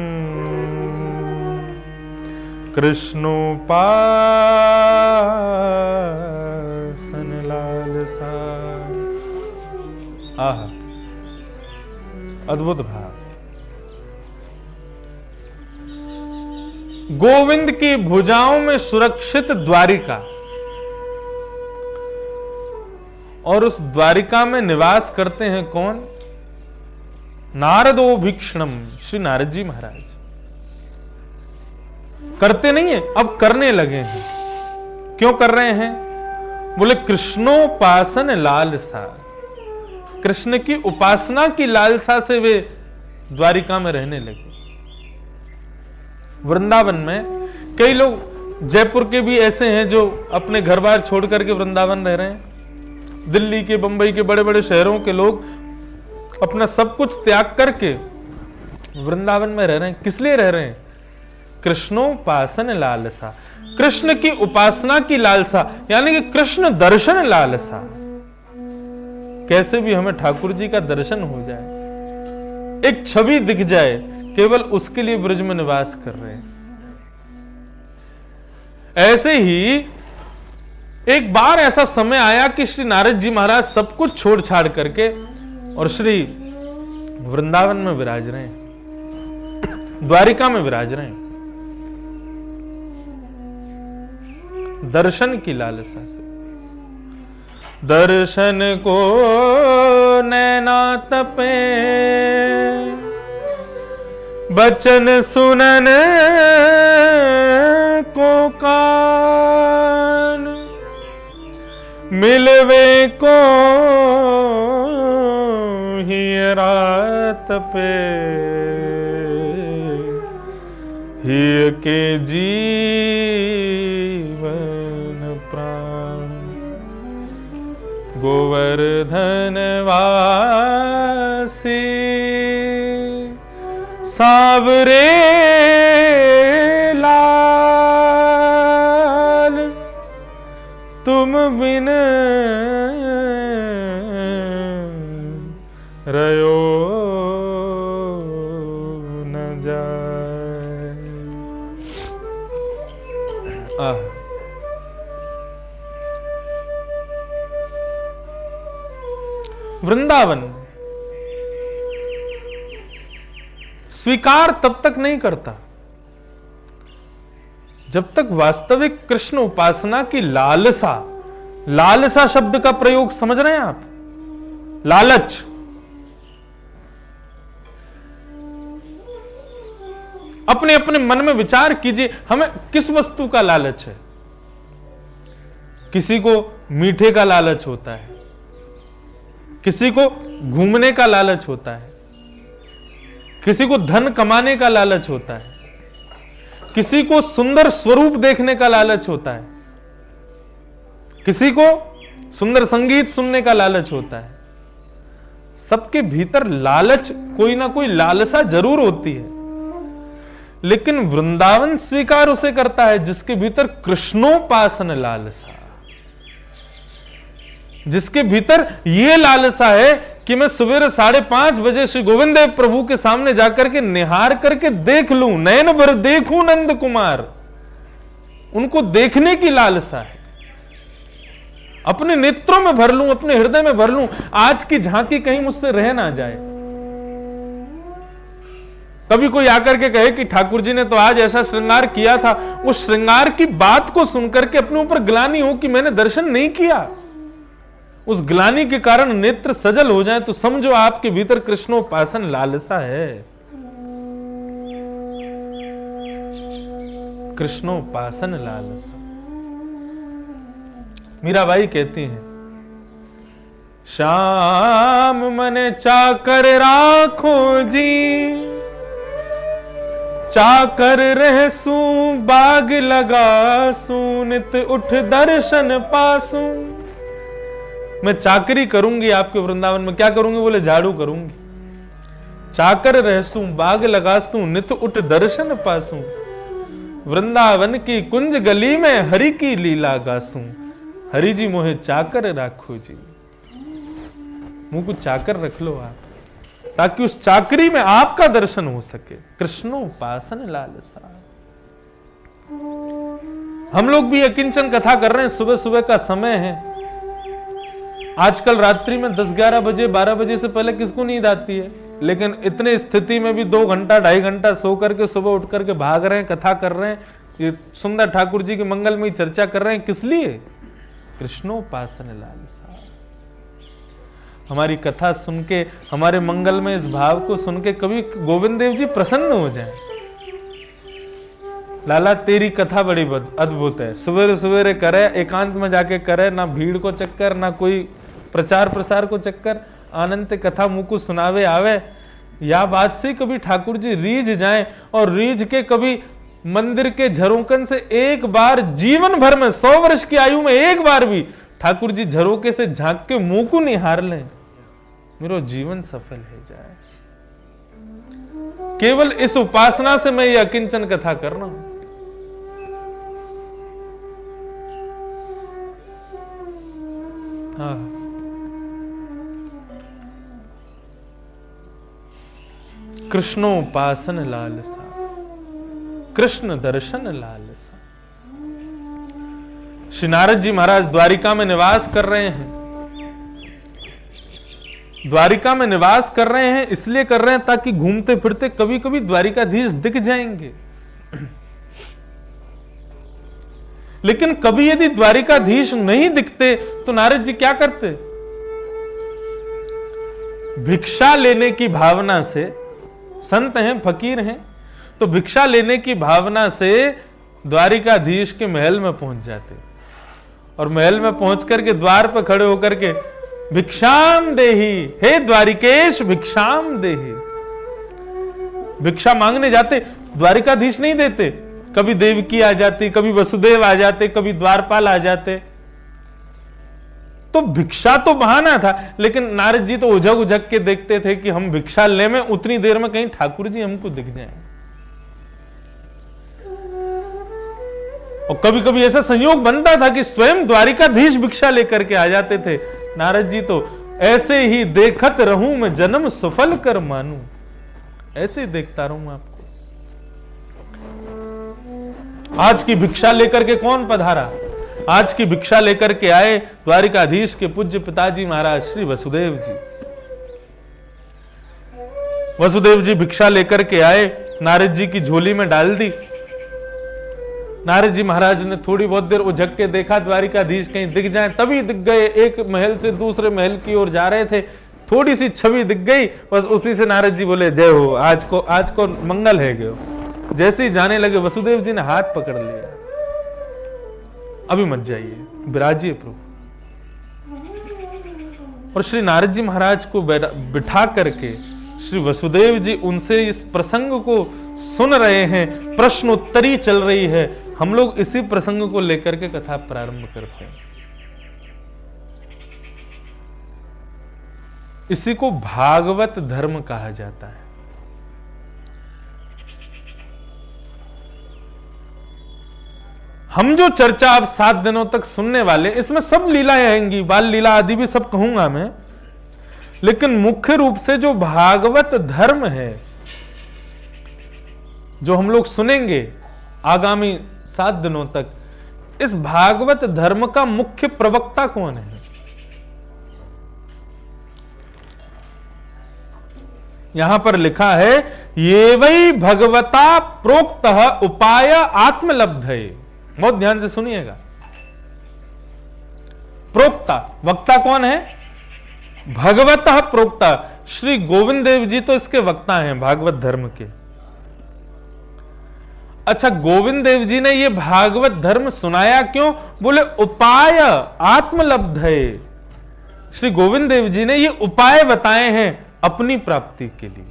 A: कृष्णोपासन लालसा। आह, अद्भुत भाव। गोविंद की भुजाओं में सुरक्षित द्वारिका, और उस द्वारिका में निवास करते हैं कौन? नारदो भीक्षणम, श्री नारद जी महाराज। करते नहीं है, अब करने लगे हैं। क्यों कर रहे हैं? बोले कृष्णोपासन लालसा, कृष्ण की उपासना की लालसा से वे द्वारिका में रहने लगे। वृंदावन में कई लोग, जयपुर के भी ऐसे हैं जो अपने घर बार छोड़ करके वृंदावन रह रहे हैं। दिल्ली के, बंबई के बड़े बड़े शहरों के लोग अपना सब कुछ त्याग करके वृंदावन में रह रहे हैं। किस लिए रह रहे हैं? कृष्णोपासन लालसा, कृष्ण की उपासना की लालसा, यानी कि कृष्ण दर्शन लालसा। कैसे भी हमें ठाकुर जी का दर्शन हो जाए, एक छवि दिख जाए, केवल उसके लिए ब्रज में निवास कर रहे हैं। ऐसे ही एक बार ऐसा समय आया कि श्री नारद जी महाराज सब कुछ छोड़ छाड़ करके और श्री वृंदावन में विराज रहे हैं, द्वारिका में विराज रहे हैं, दर्शन की लालसा से। दर्शन को नैना तपे, बचन सुनन को कान, मिलवे को ही रात पे, ही के जीवन प्राण। गोवर्धन वासी सावरे लाल, तुम बिन रयो न जाए। वृंदावन स्वीकार तब तक नहीं करता जब तक वास्तविक कृष्ण उपासना की लालसा, लालसा शब्द का प्रयोग समझ रहे हैं आप? लालच, अपने अपने मन में विचार कीजिए, हमें किस वस्तु का लालच है? किसी को मीठे का लालच होता है, किसी को घूमने का लालच होता है, किसी को धन कमाने का लालच होता है, किसी को सुंदर स्वरूप देखने का लालच होता है, किसी को सुंदर संगीत सुनने का लालच होता है। सबके भीतर लालच, कोई ना कोई लालसा जरूर होती है। लेकिन वृंदावन स्वीकार उसे करता है जिसके भीतर कृष्णोपासन लालसा, जिसके भीतर यह लालसा है कि मैं सवेरे 5:30 बजे श्री गोविंद देव प्रभु के सामने जाकर के निहार करके देख लूं, नयन भर देखूं नंद कुमार, उनको देखने की लालसा है, अपने नेत्रों में भर लूं, अपने हृदय में भर लूं, आज की झांकी कहीं मुझसे रह ना जाए। कभी कोई आकर के कहे कि ठाकुर जी ने तो आज ऐसा श्रृंगार किया था, उस श्रृंगार की बात को सुनकर के अपने ऊपर ग्लानि हो कि मैंने दर्शन नहीं किया, उस ग्लानि के कारण नेत्र सजल हो जाए, तो समझो आपके भीतर कृष्णोपासन लालसा है। कृष्णोपासन लालसा। मीराबाई कहती हैं, श्याम मन चाकर राखो जी, चाकर रहसू बाग लगासू, नित उठ दर्शन पासू। मैं चाकरी करूंगी आपके वृंदावन में। क्या करूंगी? बोले झाड़ू करूंगी। चाकर रहसू बाग लगासू, नित उठ दर्शन पासू, वृंदावन की कुंज गली में हरि की लीला गासू, हरि जी मोहे चाकर राखो जी। मुंह को चाकर रख लो आप, ताकि उस चाकरी में आपका दर्शन हो सके। कृष्णोपासन लालसा। हम लोग भी अकिंचन कथा कर रहे हैं, सुबह सुबह का समय है। आजकल रात्रि में 10-11 बजे 12 बजे से पहले किसको नींद आती है, लेकिन इतने स्थिति में भी 2 घंटा 2.5 घंटा सो करके सुबह उठ करके भाग रहे हैं, कथा कर रहे हैं, ये सुंदर ठाकुर जी के मंगल में चर्चा कर रहे हैं। किस लिए? कृष्णोपासन लालसा। हमारी कथा सुन के, हमारे मंगल में इस भाव को सुन के कभी गोविंद देव जी प्रसन्न हो जाएं। लाला तेरी कथा बड़ी अद्भुत है, सवेरे सवेरे करे, एकांत में जाके करे, ना भीड़ को चक्कर, ना कोई प्रचार प्रसार को चक्कर, आनंद कथा मुंह को सुनावे आवे। या बात से कभी ठाकुर जी रीझ जाएं, और रीझ के कभी मंदिर के झरोकन से एक बार जीवन भर में 100 वर्ष की आयु में एक बार भी ठाकुर जी झरोके से झांक के मुंह को निहार लें, मेरा जीवन सफल हो जाए। केवल इस उपासना से मैं ये अकिंचन कथा कर रहा हूं। हाँ, कृष्णोपासन लालसा, कृष्ण दर्शन लालसा। श्री नारद जी महाराज द्वारिका में निवास कर रहे हैं। द्वारिका में निवास कर रहे हैं इसलिए कर रहे हैं ताकि घूमते फिरते कभी कभी द्वारिकाधीश दिख जाएंगे। लेकिन कभी यदि द्वारिकाधीश नहीं दिखते तो नारद जी क्या करते? भिक्षा लेने की भावना से, संत हैं, फकीर हैं, तो भिक्षा लेने की भावना से द्वारिकाधीश के महल में पहुंच जाते, और महल में पहुंच करके द्वार पर खड़े होकर के भिक्षाम देहि, हे द्वारिकेश भिक्षाम देहि, भिक्षा मांगने जाते। द्वारिकाधीश नहीं देते, कभी देवकी आ जाती, कभी वसुदेव आ जाते, कभी द्वारपाल आ जाते। तो भिक्षा तो बहाना था, लेकिन नारद जी तो उझक उझक के देखते थे कि हम भिक्षा ले में उतनी देर में कहीं ठाकुर जी हमको दिख जाएं। और कभी कभी ऐसा संयोग बनता था कि स्वयं द्वारिकाधीश भिक्षा लेकर के आ जाते थे। नारद जी तो ऐसे ही देखत रहूं मैं जन्म सफल कर मानूं, ऐसे ही देखता रहूं आपको। आज की भिक्षा लेकर के कौन पधारा? आज की भिक्षा लेकर के आए द्वारिकाधीश के पूज्य पिताजी महाराज श्री वसुदेव जी। वसुदेव जी भिक्षा लेकर के आए, नारद जी की झोली में डाल दी। नारद जी महाराज ने थोड़ी बहुत देर उझक के देखा द्वारिकाधीश कहीं दिख जाए, तभी दिख गए। एक महल से दूसरे महल की ओर जा रहे थे, थोड़ी सी छवि दिख गई, बस उसी से नारद जी बोले जय हो, आज को मंगल है गयो। जैसे ही जाने लगे वसुदेव जी ने हाथ पकड़ लिया, अभी मत जाइए, विराजिए प्रभु। और श्री नारद जी महाराज को बिठा करके श्री वसुदेव जी उनसे इस प्रसंग को सुन रहे हैं, प्रश्नोत्तरी चल रही है। हम लोग इसी प्रसंग को लेकर के कथा प्रारंभ करते हैं। इसी को भागवत धर्म कहा जाता है। हम जो चर्चा अब 7 दिनों तक सुनने वाले, इसमें सब लीलाएं आएंगी, बाल लीला आदि भी सब कहूंगा मैं, लेकिन मुख्य रूप से जो भागवत धर्म है जो हम लोग सुनेंगे आगामी 7 दिनों तक, इस भागवत धर्म का मुख्य प्रवक्ता कौन है? यहां पर लिखा है, ये वही भगवता प्रोक्त उपाय आत्मलब्ध है। बहुत ध्यान से सुनिएगा। प्रोक्ता, वक्ता कौन है? भगवतः प्रोक्ता। श्री गोविंद देव जी तो इसके वक्ता हैं भागवत धर्म के। अच्छा, गोविंद देव जी ने ये भागवत धर्म सुनाया क्यों? बोले उपाय आत्मलब्ध है। श्री गोविंद देव जी ने ये उपाय बताए हैं अपनी प्राप्ति के लिए।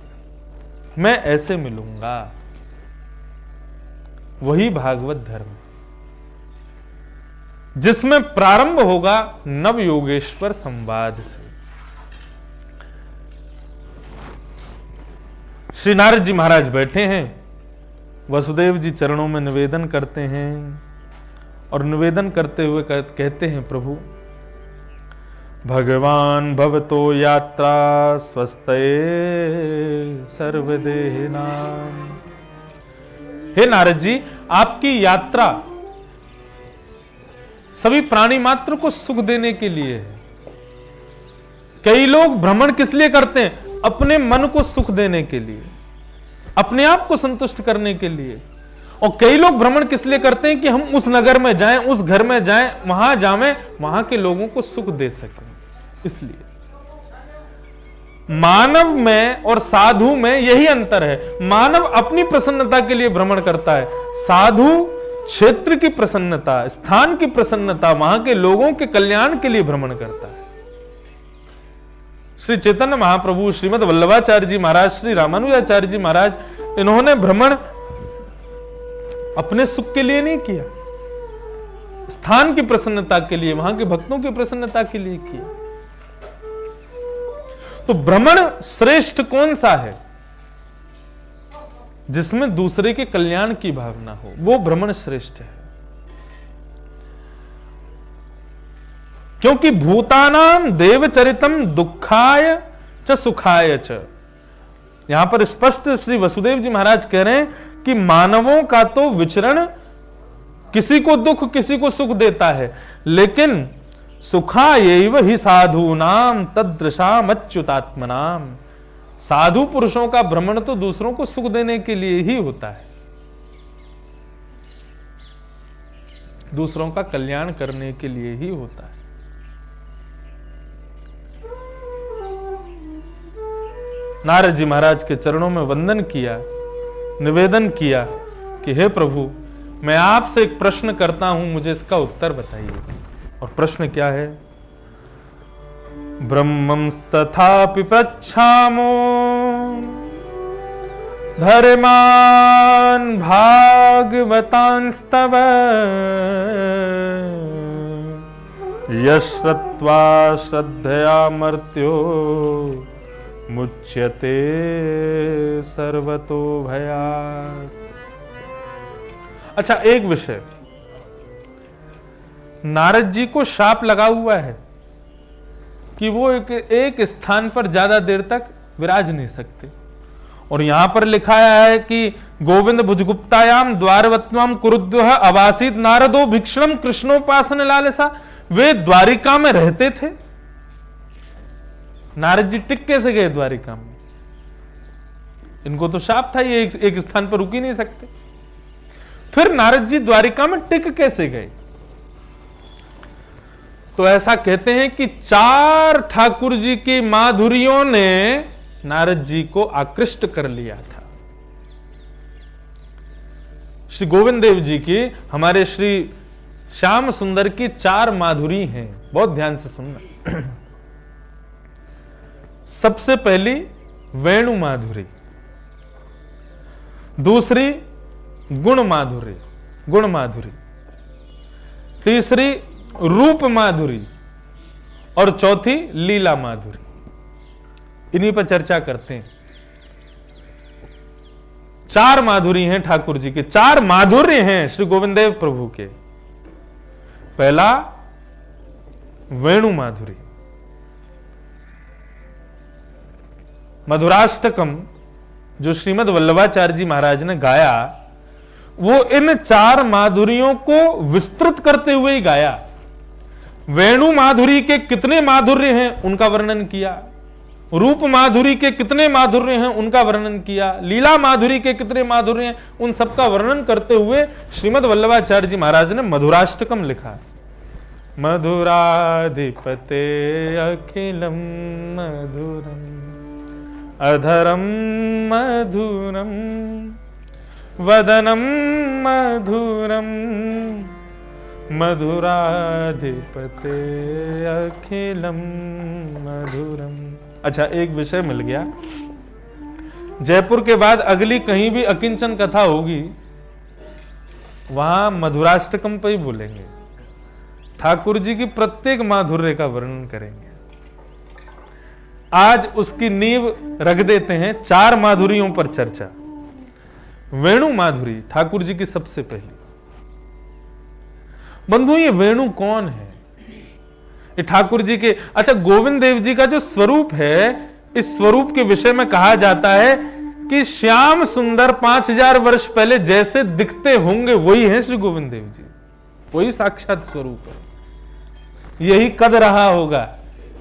A: मैं ऐसे मिलूंगा, वही भागवत धर्म जिसमें प्रारंभ होगा नव योगेश्वर संवाद से। श्री नारद जी महाराज बैठे हैं, वसुदेव जी चरणों में निवेदन करते हैं और निवेदन करते हुए कहते हैं, प्रभु भगवान भवतो यात्रा स्वस्तये सर्वदेहिनां। हे नारद जी, आपकी यात्रा सभी प्राणी मात्र को सुख देने के लिए है। कई लोग भ्रमण किस लिए करते हैं? अपने मन को सुख देने के लिए, अपने आप को संतुष्ट करने के लिए। और कई लोग भ्रमण किस लिए करते हैं? कि हम उस नगर में जाएं, उस घर में जाएं, वहां जावें, वहां के लोगों को सुख दे सकें। इसलिए मानव में और साधु में यही अंतर है। मानव अपनी प्रसन्नता के लिए भ्रमण करता है, साधु क्षेत्र की प्रसन्नता, स्थान की प्रसन्नता, वहां के लोगों के कल्याण के लिए भ्रमण करता है। श्री चैतन्य महाप्रभु, श्रीमद वल्लभाचार्य जी महाराज, श्री रामानुजाचार्य जी महाराज, इन्होंने भ्रमण अपने सुख के लिए नहीं किया, स्थान की प्रसन्नता के लिए, वहां के भक्तों की प्रसन्नता के लिए किया। तो भ्रमण श्रेष्ठ कौन सा है? जिसमें दूसरे के कल्याण की भावना हो, वो भ्रमण श्रेष्ठ है। क्योंकि भूतानाम देवचरितम दुखाय च सुखाय च। यहां पर स्पष्ट श्री वसुदेव जी महाराज कह रहे हैं कि मानवों का तो विचरण किसी को दुख किसी को सुख देता है, लेकिन सुखायैव हि साधूनाम तदृशाम अच्युतात्मनाम। साधु पुरुषों का भ्रमण तो दूसरों को सुख देने के लिए ही होता है, दूसरों का कल्याण करने के लिए ही होता है। नारद जी महाराज के चरणों में वंदन किया, निवेदन किया कि हे प्रभु, मैं आपसे एक प्रश्न करता हूं, मुझे इसका उत्तर बताइए। और प्रश्न क्या है? ब्रह्मंस्तथापि पृच्छामो धर्मान् भागवतांस्तव यश्रुत्वा श्रद्धया मर्त्यो मुच्यते सर्वतो भयात्। अच्छा, एक विषय, नारद जी को शाप लगा हुआ है कि वो एक स्थान पर ज्यादा देर तक विराज नहीं सकते। और यहां पर लिखा है कि गोविंद भुजगुप्तायाम द्वारवत्वाम कुरुद्वह अवासीत नारदो भिक्षणम कृष्णोपासन लालसा। वे द्वारिका में रहते थे। नारद जी टिक कैसे गए द्वारिका में? इनको तो शाप था, ये एक स्थान पर रुक ही नहीं सकते। फिर नारद जी द्वारिका में टिक कैसे गए? तो ऐसा कहते हैं कि 4 ठाकुर जी की माधुरियों ने नारद जी को आकृष्ट कर लिया था। श्री गोविंद देव जी की, हमारे श्री श्याम सुंदर की 4 माधुरी हैं, बहुत ध्यान से सुनना। सबसे पहली वेणु माधुरी, दूसरी गुण माधुरी, तीसरी रूप माधुरी और चौथी लीला माधुरी। इन्हीं पर चर्चा करते हैं। 4 माधुरी हैं ठाकुर जी के, 4 माधुर्य हैं श्री गोविंद देव प्रभु के। पहला वेणु माधुरी, मधुराष्टकम जो श्रीमद् वल्लभाचार्य जी महाराज ने गाया, वो इन 4 माधुरियों को विस्तृत करते हुए ही गाया। वेणु माधुरी के कितने माधुर्य हैं उनका वर्णन किया, रूप माधुरी के कितने माधुर्य हैं उनका वर्णन किया, लीला माधुरी के कितने माधुर्य हैं उन सबका वर्णन करते हुए श्रीमद् वल्लभाचार्य जी महाराज ने मधुराष्टकम लिखा। मधुराधिपते अखिलम मधुरम अधरम मधुरम वदनम मधुरम मधुराधिपते अखिलम मधुरम। अच्छा, एक विषय मिल गया। जयपुर के बाद अगली कहीं भी अकिंचन कथा होगी, वहां मधुराष्टकम पे ही बोलेंगे, ठाकुर जी की प्रत्येक माधुर्य का वर्णन करेंगे। आज उसकी नींव रख देते हैं। 4 माधुरियों पर चर्चा। वेणु माधुरी ठाकुर जी की सबसे पहली। बंधु, ये वेणु कौन है? ये ठाकुर जी के, अच्छा, गोविंद देव जी का जो स्वरूप है, इस स्वरूप के विषय में कहा जाता है कि श्याम सुंदर 5000 वर्ष पहले जैसे दिखते होंगे वही है श्री गोविंद देव जी, वही साक्षात स्वरूप है। यही कद रहा होगा,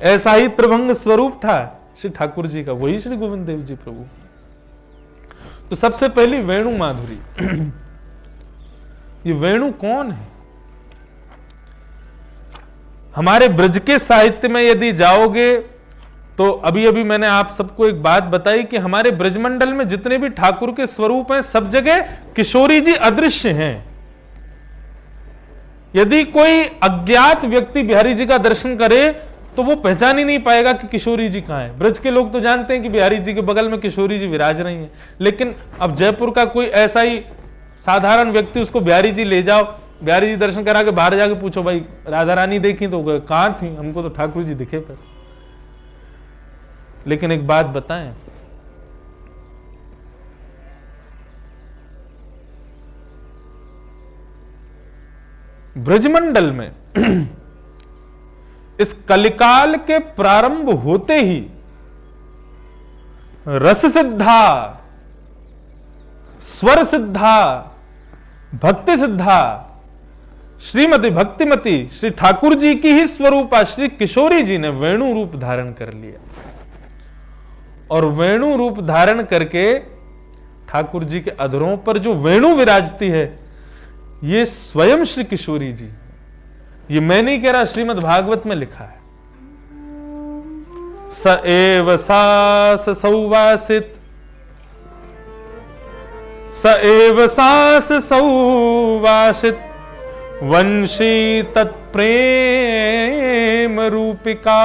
A: ऐसा ही त्रिभंग स्वरूप था श्री ठाकुर जी का, वही श्री गोविंद देव जी प्रभु। तो सबसे पहली वेणु माधुरी। ये वेणु कौन है? हमारे ब्रज के साहित्य में यदि जाओगे तो अभी अभी मैंने आप सबको एक बात बताई कि हमारे ब्रजमंडल में जितने भी ठाकुर के स्वरूप हैं, सब जगह किशोरी जी अदृश्य हैं। यदि कोई अज्ञात व्यक्ति बिहारी जी का दर्शन करे तो वो पहचान ही नहीं पाएगा कि किशोरी जी कहां है। ब्रज के लोग तो जानते हैं कि बिहारी जी के बगल में किशोरी जी विराज रही हैं, लेकिन अब जयपुर का कोई ऐसा ही साधारण व्यक्ति, उसको बिहारी जी ले जाओ, बिहारी जी दर्शन करा के बाहर जाके पूछो, भाई राधा रानी देखी? तो कहां थी? हमको तो ठाकुर जी दिखे बस। लेकिन एक बात बताएं, ब्रजमंडल में इस कलिकाल के प्रारंभ होते ही रस सिद्धा, स्वर सिद्धा, भक्ति सिद्धा श्रीमती भक्तिमती श्री ठाकुर जी की ही स्वरूपा श्री किशोरी जी ने वेणु रूप धारण कर लिया। और वेणु रूप धारण करके ठाकुर जी के अधरों पर जो वेणु विराजती है, ये स्वयं श्री किशोरी जी। ये मैं नहीं कह रहा, श्रीमद् भागवत में लिखा है। स एव सास सौवासित, स एव सास सौवासित वंशी तत्प्रेम रूपिका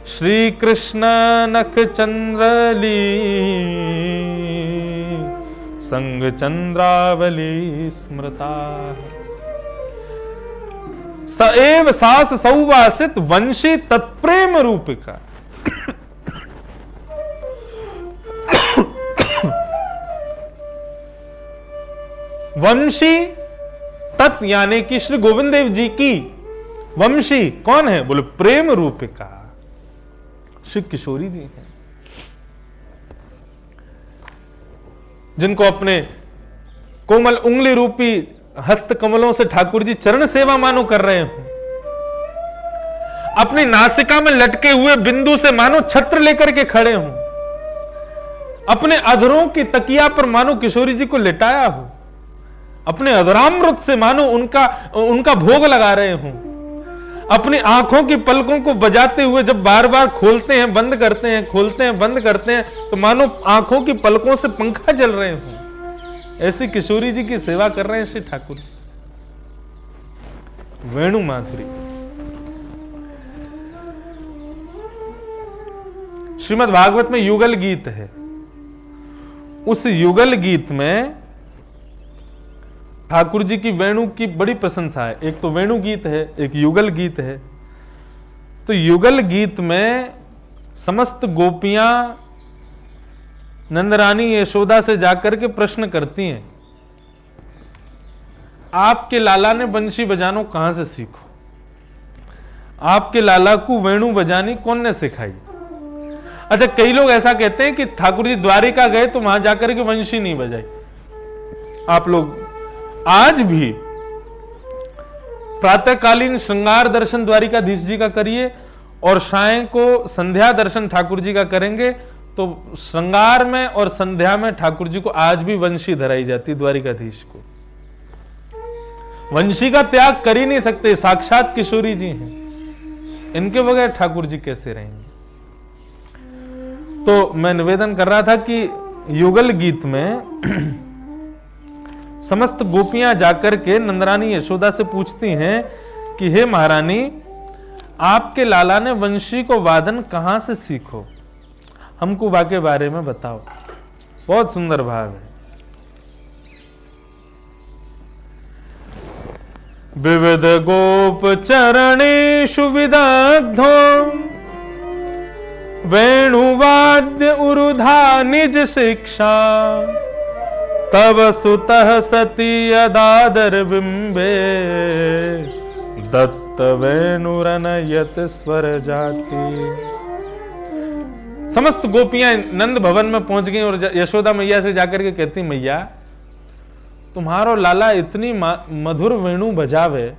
A: श्री कृष्ण नख चंद्रली संग चंद्रावली स्मृता। स एव सास सौवासित वंशी तत्प्रेम रूपिका। वंशी तत् यानी कि श्री गोविंद देव जी की। वंशी कौन है? बोले प्रेम रूपिका श्री किशोरी जी हैं, जिनको अपने कोमल उंगली रूपी हस्त कमलों से ठाकुर जी चरण सेवा मानो कर रहे हो। अपनी नासिका में लटके हुए बिंदु से मानो छत्र लेकर के खड़े हो। अपने अधरों की तकिया पर मानो किशोरी जी को लिटाया हो। अपने अधरामृत से मानो उनका भोग लगा रहे हो। अपनी आंखों की पलकों को बजाते हुए जब बार बार खोलते हैं बंद करते हैं, खोलते हैं बंद करते हैं, तो मानो आंखों की पलकों से पंखा चल रहे हो। ऐसी किशोरी जी की सेवा कर रहे हैं श्री ठाकुर जी। वेणु माधुरी। श्रीमद् भागवत में युगल गीत है। उस युगल गीत में ठाकुर जी की वेणु की बड़ी प्रशंसा है। एक तो वेणु गीत है, एक युगल गीत है। तो युगल गीत में समस्त गोपियां नंदरानी यशोदा से जाकर के प्रश्न करती हैं, आपके लाला ने बंशी बजानो कहां से सीखो? आपके लाला को वेणु बजानी कौन ने सिखाई? अच्छा, कई लोग ऐसा कहते हैं कि ठाकुर जी द्वारिका गए तो वहां जाकर के वंशी नहीं बजाई। आप लोग आज भी प्रातःकालीन श्रृंगार दर्शन द्वारिकाधीश जी का करिए और सायं को संध्या दर्शन ठाकुर जी का करेंगे तो श्रृंगार में और संध्या में ठाकुर जी को आज भी वंशी धराई जाती द्वारिकाधीश को। वंशी का त्याग कर ही नहीं सकते, साक्षात किशोरी जी हैं, इनके बगैर ठाकुर जी कैसे रहेंगे? तो मैं निवेदन कर रहा था कि युगल गीत में समस्त गोपियां जाकर के नंदरानी यशोदा से पूछती हैं कि हे महारानी, आपके लाला ने वंशी को वादन कहां से सीखो, हमको वाके बारे में बताओ। बहुत सुंदर भाव है। विविध गोप चरणेषु विदग्धो वेणुवाद्य उरुधा निज शिक्षा, तब सुतः सती यदादर बिंबे दत्त वेणुरनयत स्वर जाति। समस्त गोपियां नंद भवन में पहुंच गई और यशोदा मैया से जाकर के कहती, मैया तुम्हारो लाला इतनी मधुर वेणु बजावे,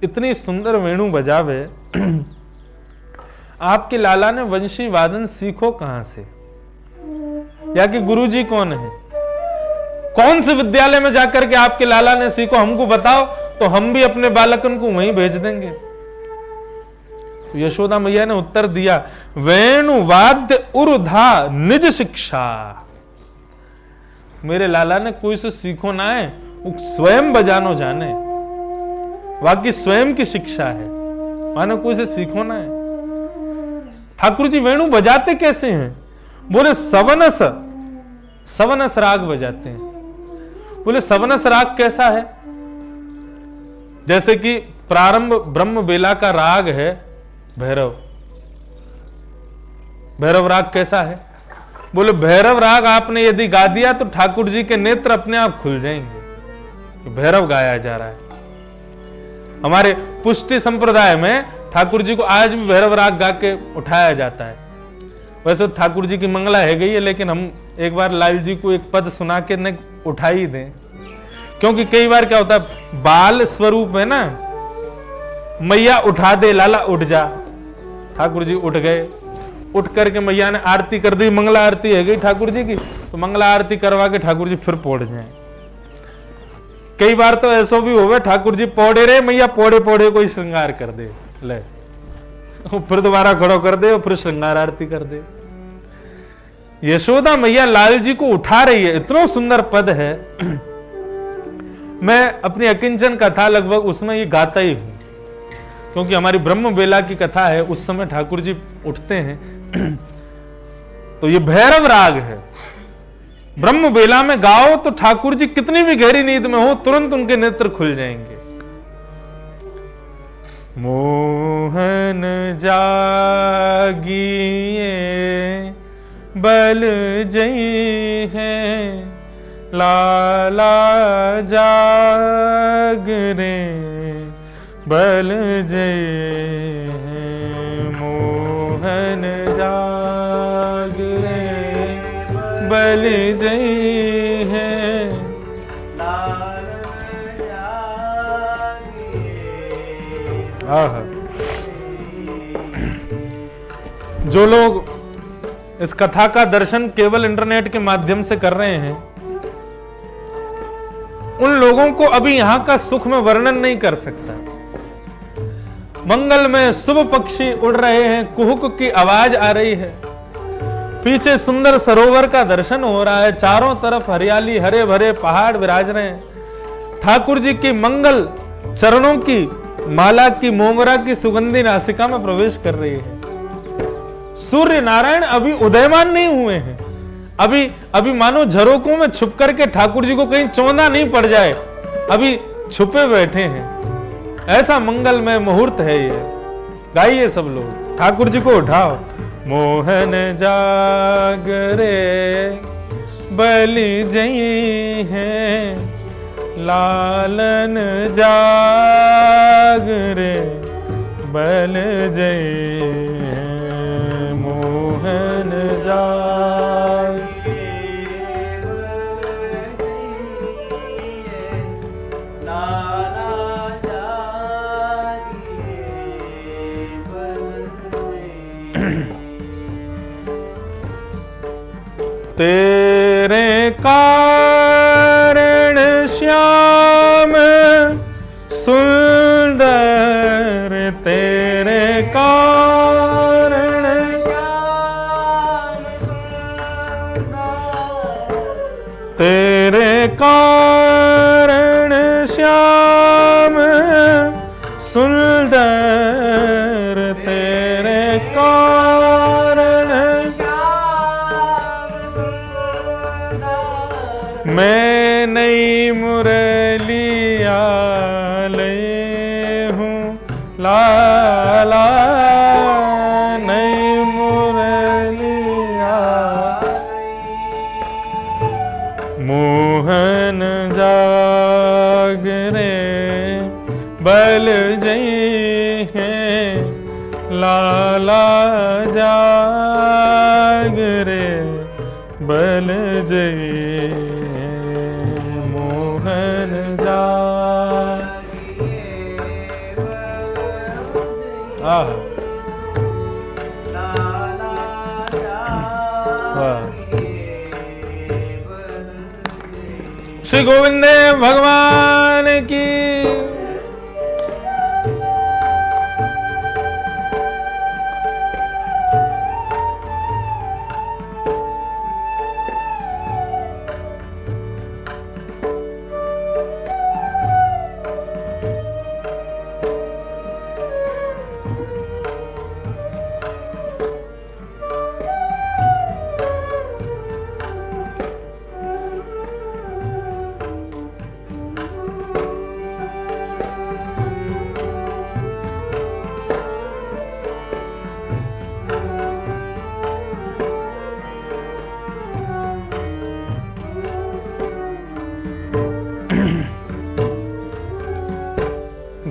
A: इतनी सुंदर वेणु बजावे, आपके लाला ने वंशी वादन सीखो कहां से? या कि गुरुजी कौन है? कौन से विद्यालय में जाकर के आपके लाला ने सीखो, हमको बताओ तो हम भी अपने बालकन को वहीं भेज देंगे। तो यशोदा मैया ने उत्तर दिया, वेणु वाद्य उर्धा निज शिक्षा। मेरे लाला ने कोई से सीखो ना है, वो स्वयं बजानो जाने, बाकी स्वयं की शिक्षा है, माने कोई से सीखो ना है। ठाकुर जी वेणु बजाते कैसे हैं? बोले सवनस राग बजाते हैं। बोले सवनस राग कैसा है? जैसे कि प्रारंभ ब्रह्म बेला का राग है भैरव। भैरव राग कैसा है? बोले भैरव राग आपने यदि गा दिया तो ठाकुर जी के नेत्र अपने आप खुल जाएंगे, तो भैरव गाया जा रहा है। हमारे पुष्टि संप्रदाय में ठाकुर जी को आज भी भैरव राग गा के उठाया जाता है। वैसे ठाकुर जी की मंगला है गई है, लेकिन हम एक बार लाल जी को एक पद सुना के न उठा ही दें, क्योंकि कई बार क्या होता है बाल स्वरूप में ना, मैया उठा दे लाला उठ जा, ठाकुर जी उठ गए, उठ करके मैया ने आरती कर दी, मंगला आरती है गई ठाकुर जी की, तो मंगला आरती करवा के ठाकुर जी फिर पौड़ जाए। कई बार तो ऐसा भी होवे ठाकुर जी पौड़े रहे, मैया पौड़े पौड़े कोई श्रृंगार कर दे, ले फिर दोबारा खड़ो कर दे और फिर श्रृंगार आरती कर दे। यशोदा मैया लाल जी को उठा रही है, इतना सुंदर पद है। मैं अपनी अकिंचन कथा लगभग उसमें ये गाता ही हूं, क्योंकि हमारी ब्रह्म बेला की कथा है, उस समय ठाकुर जी उठते हैं। तो ये भैरव राग है। ब्रह्म बेला में गाओ तो ठाकुर जी कितनी भी गहरी नींद में हो तुरंत उनके नेत्र खुल जाएंगे। मोहन जागिए बल जई है, लाला जाग रे बल जय है, मोहन जाग रे बल जय है, जो लोग इस कथा का दर्शन केवल इंटरनेट के माध्यम से कर रहे हैं, उन लोगों को अभी यहां का सुख में वर्णन नहीं कर सकता। मंगल में शुभ पक्षी उड़ रहे हैं, कुहुक की आवाज आ रही है, पीछे सुंदर सरोवर का दर्शन हो रहा है, चारों तरफ हरियाली, हरे भरे पहाड़ विराज रहे हैं, ठाकुर जी की मंगल चरणों की माला की मोगरा की सुगंधी नासिका में प्रवेश कर रही है। सूर्य नारायण अभी उदयमान नहीं हुए हैं, अभी मानो झरोकों में छुप करके ठाकुर जी को कहीं चौंधा नहीं पड़ जाए, अभी छुपे बैठे हैं। ऐसा मंगलमय मुहूर्त है ये। गाइए सब लोग, ठाकुर जी को उठाओ। मोहन जागरे बलि जई है, लालन जाग रे बल जय मोहन जाग। तेरे कारण श्याम सुंदर, तेरे कारण श्याम सुंदर, तेरे कारण श्याम सुंदर, तेरे कारण मैं नई मुरलिया ले हूँ लाला, नई मुरलिया मोहन जाग रे बल जय है लाला जाग रे बल जय श्री गोविंद भगवान की।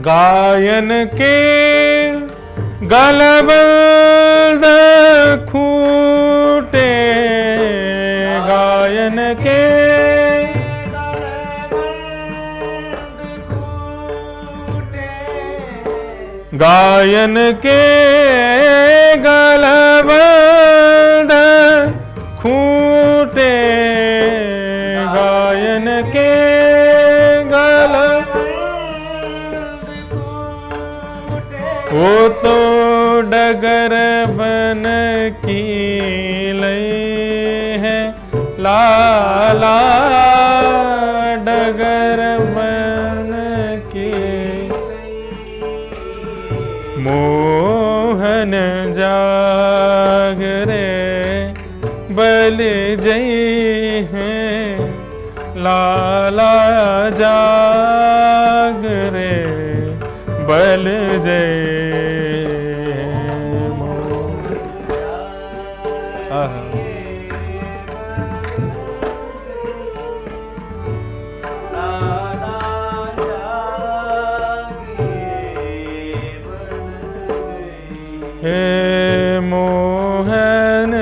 A: गायन के गलबंद खूटे, गायन के गायन के गलबंद खूटे, गायन के वो तो डगर बन की लई है लाला, डगर बन की मोहन जाग रे बल जय है लाला जाग रे बल जय। हे मोहन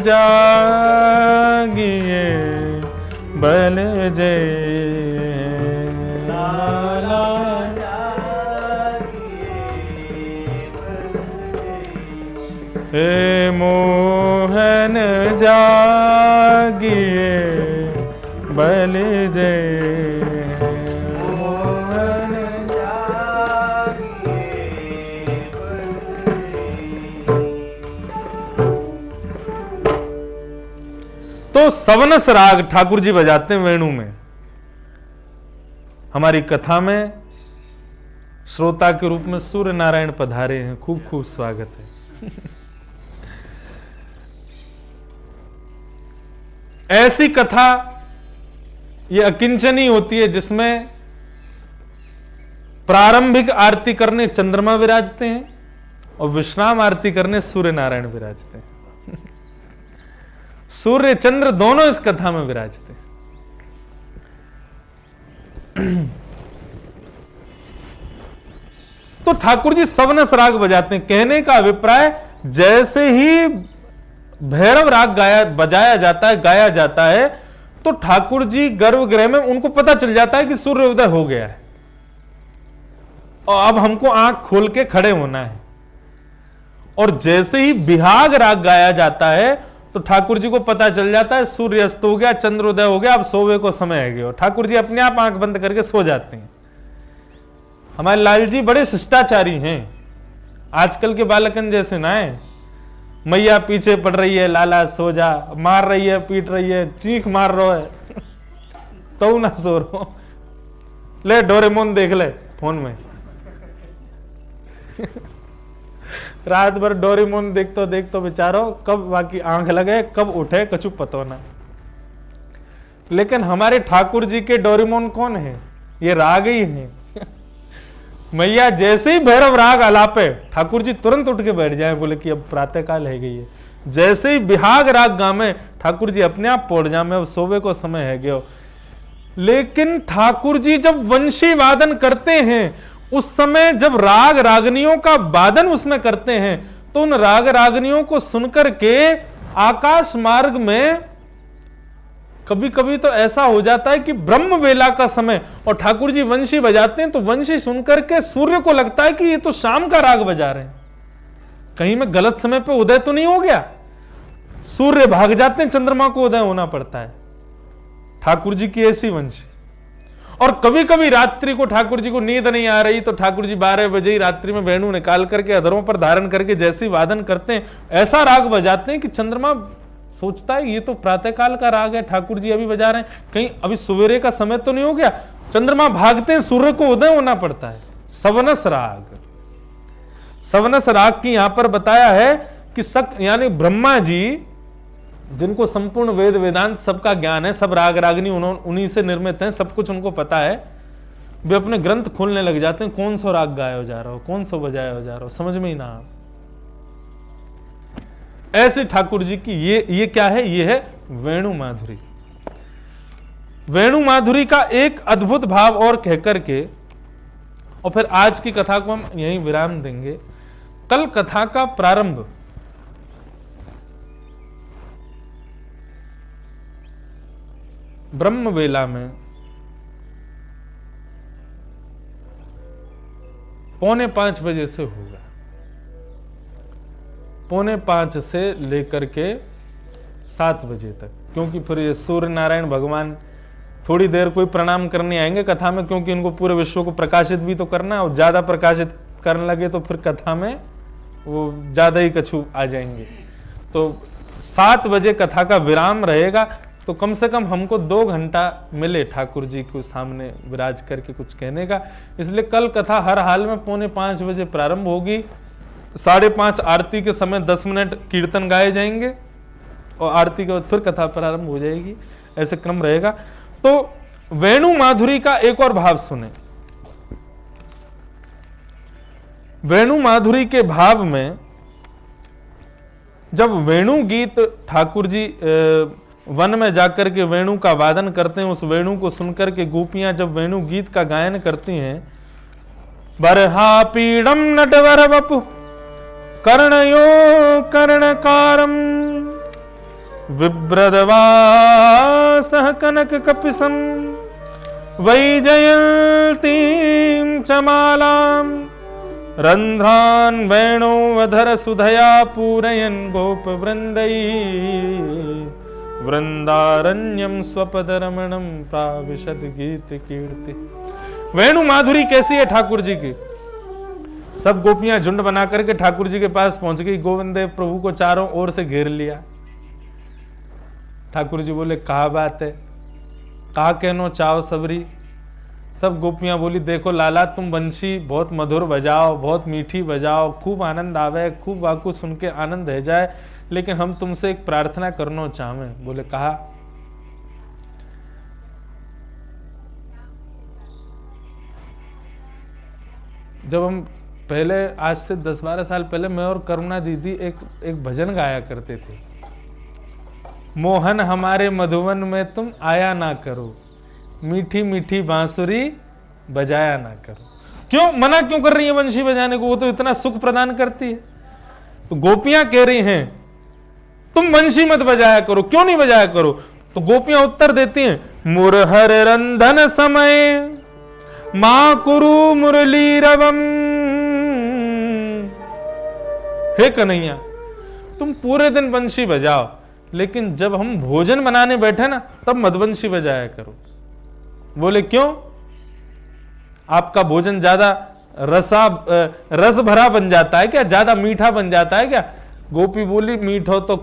A: जागिए बल जय, लाला हे मोहन जागिए बल जय, मोहन जागिए बल जय। तो सवनस राग ठाकुर जी बजाते हैं वेणु में। हमारी कथा में श्रोता के रूप में सूर्य नारायण पधारे हैं, खूब खूब स्वागत है। ऐसी कथा ये अकिंचनी होती है जिसमें प्रारंभिक आरती करने चंद्रमा विराजते हैं और विश्राम आरती करने सूर्य नारायण विराजते हैं। सूर्य चंद्र दोनों इस कथा में विराजते हैं। तो ठाकुर जी सवनस राग बजाते हैं। कहने का अभिप्राय, जैसे ही भैरव राग बजाया जाता है, गाया जाता है, तो ठाकुर जी गर्भगृह में उनको पता चल जाता है कि सूर्योदय हो गया है और अब हमको आंख खोल के खड़े होना है। और जैसे ही बिहाग राग गाया जाता है तो ठाकुर जी को पता चल जाता है सूर्य अस्त हो गया, चंद्रोदय हो गया, अब सोवे को समय है गया। ठाकुर जी अपने आप आंख बंद करके सो जाते हैं। हमारे लाल जी बड़े शिष्टाचारी हैं, आजकल के बालकन जैसे ना है। मैया पीछे पड़ रही है, लाला सो जा, मार रही है, पीट रही है, चीख मार रहा है तो ना सो रहो, ले डोरेमोन देख ले फोन में रात भर डोरेमोन देखतो बेचारो कब बाकी आंख लगे, कब उठे, कछु पतो ना। लेकिन हमारे ठाकुर जी के डोरेमोन कौन है? ये राग ही है। मैया जैसे ही भैरव राग आलापे, ठाकुर जी तुरंत उठ के बैठ जाए, बोले कि अब प्रातः काल है गई है। जैसे ही बिहाग राग गामे, ठाकुर जी अपने आप पौड़ जामे, अब सोवे को समय है गयो। लेकिन ठाकुर जी जब वंशी वादन करते हैं, उस समय जब राग रागनियों का वादन उसमें करते हैं, तो उन राग रागनियों को सुनकर के आकाश मार्ग में कभी कभी तो ऐसा हो जाता है कि ब्रह्म वेला का समय और ठाकुर जी वंशी बजाते हैं, तो वंशी सुनकर के सूर्य को लगता है कि ये तो शाम का राग बजा रहे हैं, कहीं में गलत समय पे उदय तो नहीं हो गया। सूर्य भाग जाते हैं, चंद्रमा को उदय होना पड़ता है। ठाकुर जी की ऐसी वंशी। और कभी कभी रात्रि को ठाकुर जी को नींद नहीं आ रही, तो ठाकुर जी 12 बजे ही रात्रि में वेणु निकाल करके अधरों पर धारण करके जैसे वादन करते हैं, ऐसा राग बजाते हैं कि चंद्रमा सोचता है ये तो प्रातःकाल का राग है, ठाकुर जी अभी बजा रहे हैं, कहीं अभी सवेरे का समय तो नहीं हो गया। चंद्रमा भागते हैं, सूर्य को उदय होना पड़ता है। सवनस राग, सवनस राग की यहां पर बताया है कि यानी ब्रह्मा जी, जिनको संपूर्ण वेद वेदांत सबका ज्ञान है, सब राग रागनी उन्हीं से निर्मित हैं, सब कुछ उनको पता है, वे अपने ग्रंथ खोलने लग जाते हैं, कौन सा राग गाया जा रहा हो, कौन सा बजाया हो जा रहा हो, समझ में ही ना। ऐसे ठाकुर जी की ये क्या है? ये है वेणु माधुरी। वेणु माधुरी का एक अद्भुत भाव और कहकर के, और फिर आज की कथा को हम यहीं विराम देंगे। कल कथा का प्रारंभ ब्रह्म वेला में 4:45 बजे से होगा। 4:45 से लेकर के 7 बजे तक, क्योंकि फिर ये सूर्य नारायण भगवान थोड़ी देर कोई प्रणाम करने आएंगे कथा में, क्योंकि इनको पूरे विश्व को प्रकाशित भी तो करना है, और ज्यादा प्रकाशित करने लगे तो फिर कथा में वो ज्यादा ही कछु आ जाएंगे। तो 7 बजे कथा का विराम रहेगा, तो कम से कम हमको 2 घंटा मिले ठाकुर जी को सामने विराज करके कुछ कहने का। इसलिए कल कथा हर हाल में 4:45 बजे प्रारंभ होगी। 5:30 आरती के समय 10 मिनट कीर्तन गाए जाएंगे और आरती के बाद फिर कथा प्रारंभ हो जाएगी, ऐसे क्रम रहेगा। तो वेणु माधुरी का एक और भाव सुने। वेणु माधुरी के भाव में जब वेणु गीत ठाकुर जी वन में जाकर के वेणु का वादन करते हैं, उस वेणु को सुनकर के गोपियां जब वेणु गीत का गायन करती हैं, बरहा पीड़म नटवर वपु कर्णयो कर्णकारम विभ्रदवासः कनक कपिसम वैजयंतीं चमालां रंध्रान वेणो वधर सुधया पूरयन् गोप वृंदैः वृंदारण्यम स्वपद रमणम प्राविशद गीत कीर्ति। वेणु माधुरी कैसी है ठाकुर जी की? सब गोपियां झुंड बना करके ठाकुर जी के पास पहुंच गई। गोविंद देव प्रभु को चारों ओर से घेर लिया। ठाकुर जी बोले कहा बात है, कहा कहनो चाहो सबरी। सब गोपियां बोली देखो लाला तुम बंशी बहुत मधुर बजाओ, बहुत मीठी बजाओ, खूब आनंद आवे, खूब वाकू सुन के आनंद है जाए, लेकिन हम तुमसे एक प्रार्थना करना चाहें। बोले कहा। जब हम पहले आज से 10-12 साल पहले मैं और करुणा दीदी एक भजन गाया करते थे, मोहन हमारे मधुवन में तुम आया ना करो, मीठी मीठी बांसुरी बजाया ना करो। क्यों मना क्यों कर रही है बंशी बजाने को? वो तो इतना सुख प्रदान करती है। तो गोपियां कह रही हैं तुम बंशी मत बजाया करो, क्यों नहीं बजाया करो? तो गोपियां उत्तर देती हैं, मुरहर रंधन समय मां कुरु मुरली रवम। हे कन्हैया, तुम पूरे दिन बंशी बजाओ, लेकिन जब हम भोजन बनाने बैठे ना तब मत बंशी बजाया करो। बोले क्यों? आपका भोजन ज्यादा रस भरा बन जाता है क्या? ज्यादा मीठा बन जाता है क्या? गोपी बोली, मीठो तो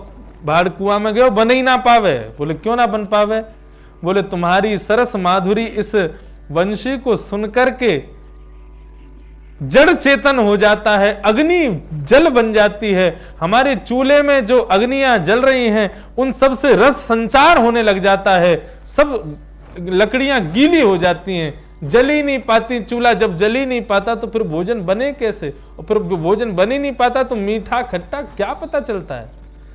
A: बाढ़ कुआं में गयो बन ही ना पावे। बोले क्यों ना बन पावे? बोले तुम्हारी सरस माधुरी इस वंशी को सुनकर के जड़ चेतन हो जाता है, अग्नि जल बन जाती है। हमारे चूल्हे में जो अग्नियां जल रही हैं उन सब से रस संचार होने लग जाता है, सब लकड़ियां गीली हो जाती हैं, जल ही नहीं पाती। चूल्हा जब जल ही नहीं पाता तो फिर भोजन बने कैसे? और फिर भोजन बन ही नहीं पाता तो मीठा खट्टा क्या पता चलता है?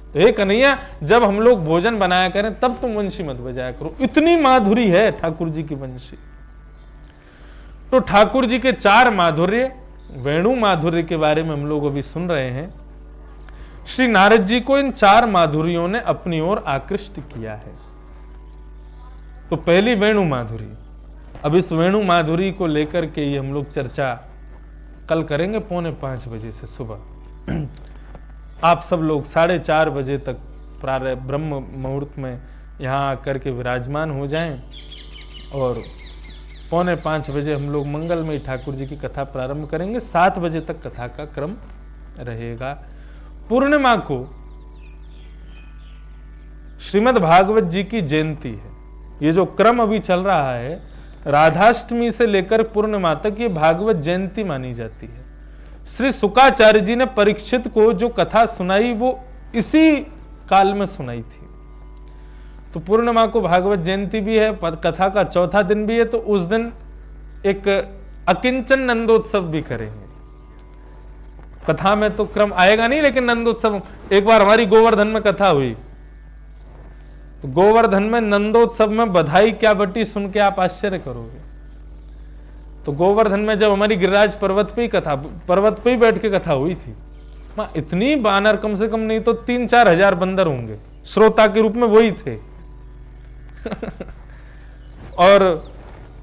A: तो हे कन्हैया, जब हम लोग भोजन बनाया करें तब तुम वंशी मत बजाया करो। इतनी माधुरी है ठाकुर जी की वंशी। तो ठाकुर जी के 4 माधुर्य, वेणु माधुर्य के बारे में हम लोग अभी सुन रहे हैं। श्री नारद जी को इन 4 माधुर्यों ने अपनी ओर आकृष्ट किया है। तो पहली वेणु माधुरी। अब इस वेणु माधुरी को लेकर के ही हम लोग चर्चा कल करेंगे 4:45 बजे से सुबह। आप सब लोग 4:30 बजे तक प्रारंभ ब्रह्म मुहूर्त में यहाँ आकर के विराजमान हो जाएं और 4:45 बजे हम लोग मंगलमयी ठाकुर जी की कथा प्रारंभ करेंगे। 7 बजे तक कथा का क्रम रहेगा। पूर्णिमा को श्रीमद् भागवत जी की जयंती है। ये जो क्रम अभी चल रहा है, राधाष्टमी से लेकर पूर्णिमा तक ये भागवत जयंती मानी जाती है। श्री शुकाचार्य जी ने परीक्षित को जो कथा सुनाई वो इसी काल में सुनाई थी। तो पूर्णिमा को भागवत जयंती भी है, कथा का चौथा दिन भी है, तो उस दिन एक अकिंचन नंदोत्सव भी करेंगे। कथा में तो क्रम आएगा नहीं, लेकिन नंदोत्सव एक बार हमारी गोवर्धन में कथा हुई, तो गोवर्धन में नंदोत्सव में बधाई क्या बटी सुन के आप आश्चर्य करोगे। तो गोवर्धन में जब हमारी गिरिराज पर्वत पे ही बैठ के कथा हुई थी, वहां इतनी बानर, कम से कम नहीं तो 3-4 हजार बंदर होंगे, श्रोता के रूप में वही थे। और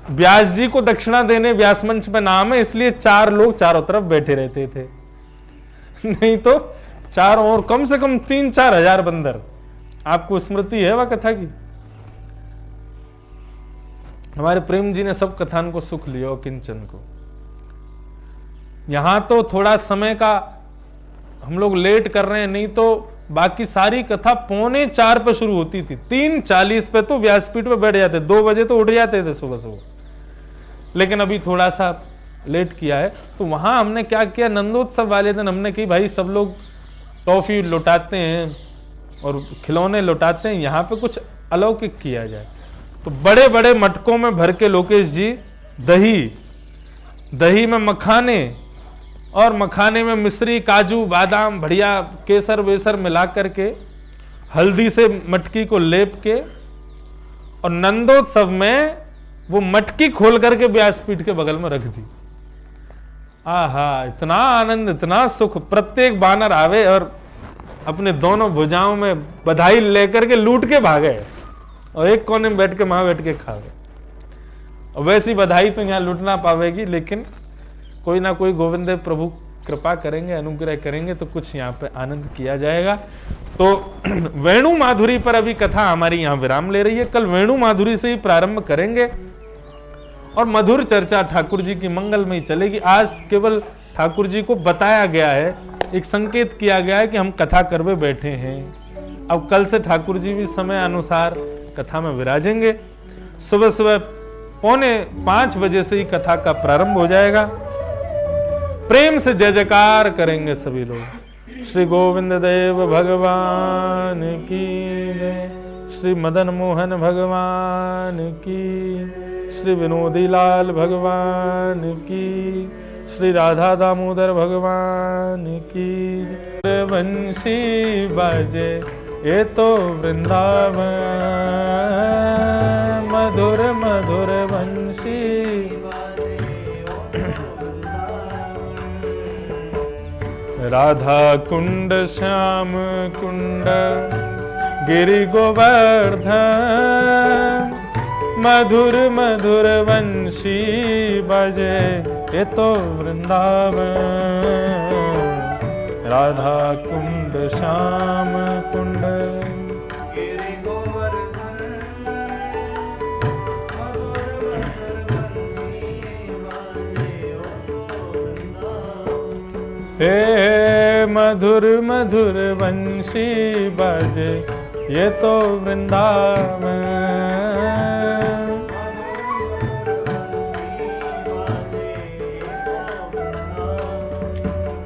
A: व्यास जी को दक्षिणा देने व्यास मंच पे नाम है, इसलिए 4 लोग चारों तरफ बैठे रहते थे, नहीं तो चारों ओर कम से कम 3-4 हजार बंदर। आपको स्मृति है वह कथा की? हमारे प्रेम जी ने सब कथान को सुख लिया और किंचन को। यहां तो थोड़ा समय का हम लोग लेट कर रहे हैं, नहीं तो बाकी सारी कथा 3:45 पे शुरू होती थी। 3:40 पे तो व्यासपीठ पे बैठ जाते, 2 बजे तो उठ जाते थे सुबह सुबह। लेकिन अभी थोड़ा सा लेट किया है। तो वहां हमने क्या किया, नंदोत्सव वाले दिन हमने कही भाई सब लोग टॉफी लुटाते हैं और खिलौने लुटाते हैं, यहाँ पे कुछ अलौकिक किया जाए। तो बड़े बड़े मटकों में भर के लोकेश जी दही में मखाने, और मखाने में मिश्री, काजू, बादाम, बढ़िया केसर वेसर मिला करके हल्दी से मटकी को लेप के, और नंदोत्सव में वो मटकी खोल करके व्यासपीठ के बगल में रख दी। आहा, इतना आनंद, इतना सुख। प्रत्येक बानर आवे और अपने दोनों भुजाओं में बधाई लेकर के लूट के भागे और एक कोने में बैठ के वहां बैठ के खावे। और वैसी बधाई तो यहाँ लूट ना पावेगी, लेकिन कोई ना कोई गोविंद देव प्रभु कृपा करेंगे, अनुग्रह करेंगे तो कुछ यहाँ पे आनंद किया जाएगा। तो वेणु माधुरी पर अभी कथा हमारी यहाँ विराम ले रही है। कल वेणु माधुरी से ही प्रारंभ करेंगे और मधुर चर्चा ठाकुर जी की मंगलमयी चलेगी। आज केवल ठाकुर जी को बताया गया है, एक संकेत किया गया है कि हम कथा करवे बैठे हैं। अब कल से ठाकुर जी भी समय अनुसार कथा में विराजेंगे। सुबह सुबह 4:45 बजे से ही कथा का प्रारंभ हो जाएगा। प्रेम से जय जयकार करेंगे सभी लोग। श्री गोविंद देव भगवान की जय, श्री मदन मोहन भगवान की, श्री विनोदी लाल भगवान की, श्री राधा दामोदर भगवान की। वंशी बाजे ये तो वृंदावन, मधुर मधुर वंशी राधा कुंड श्याम कुंड गिरि गोवर्धन मधुर मधुर वंशी बजे ये तो वृंदावन राधा कुंड श्याम कुंड
B: गिरि गोवर्धन
A: हे मधुर मधुर वंशी बजे ये तो वृंदावन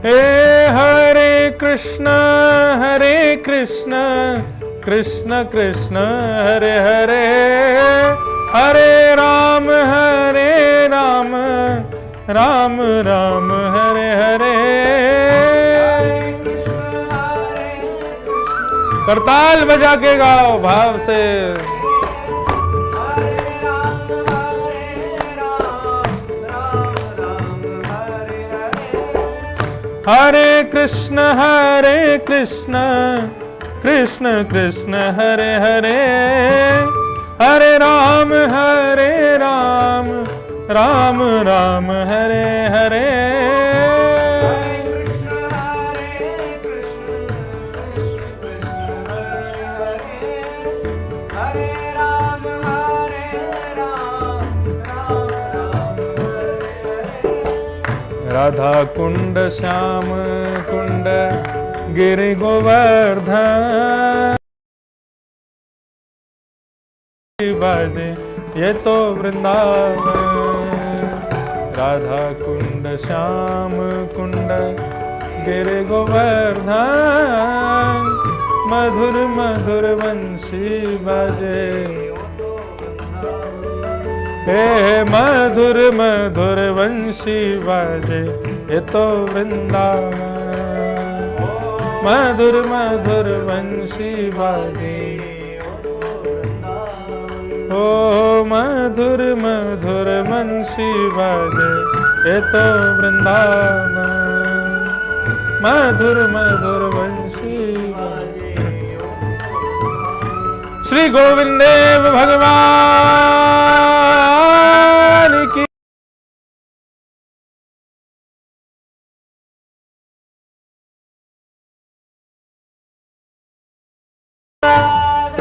A: हे हरे कृष्ण कृष्ण कृष्ण हरे हरे हरे राम राम राम हरे हरे करताल बजा के गाओ भाव से हरे कृष्ण कृष्ण कृष्ण हरे हरे हरे राम राम राम हरे हरे राधा कुंड श्याम कुंड गिरि गोवर्धन बाजे ये तो वृंदावन राधा कुंड श्याम कुंड गिरि गोवर्धन मधुर मधुर वंशी बाजे हे मधुर मधुर वंशी बाजे ये तो वृंदावन मधुर मधुर वंशी बाजे ओ मधुर मधुर वंशी बाजे ये तो वृंदावन मधुर मधुर वंशी बाजे श्री गोविंद देव भगवान की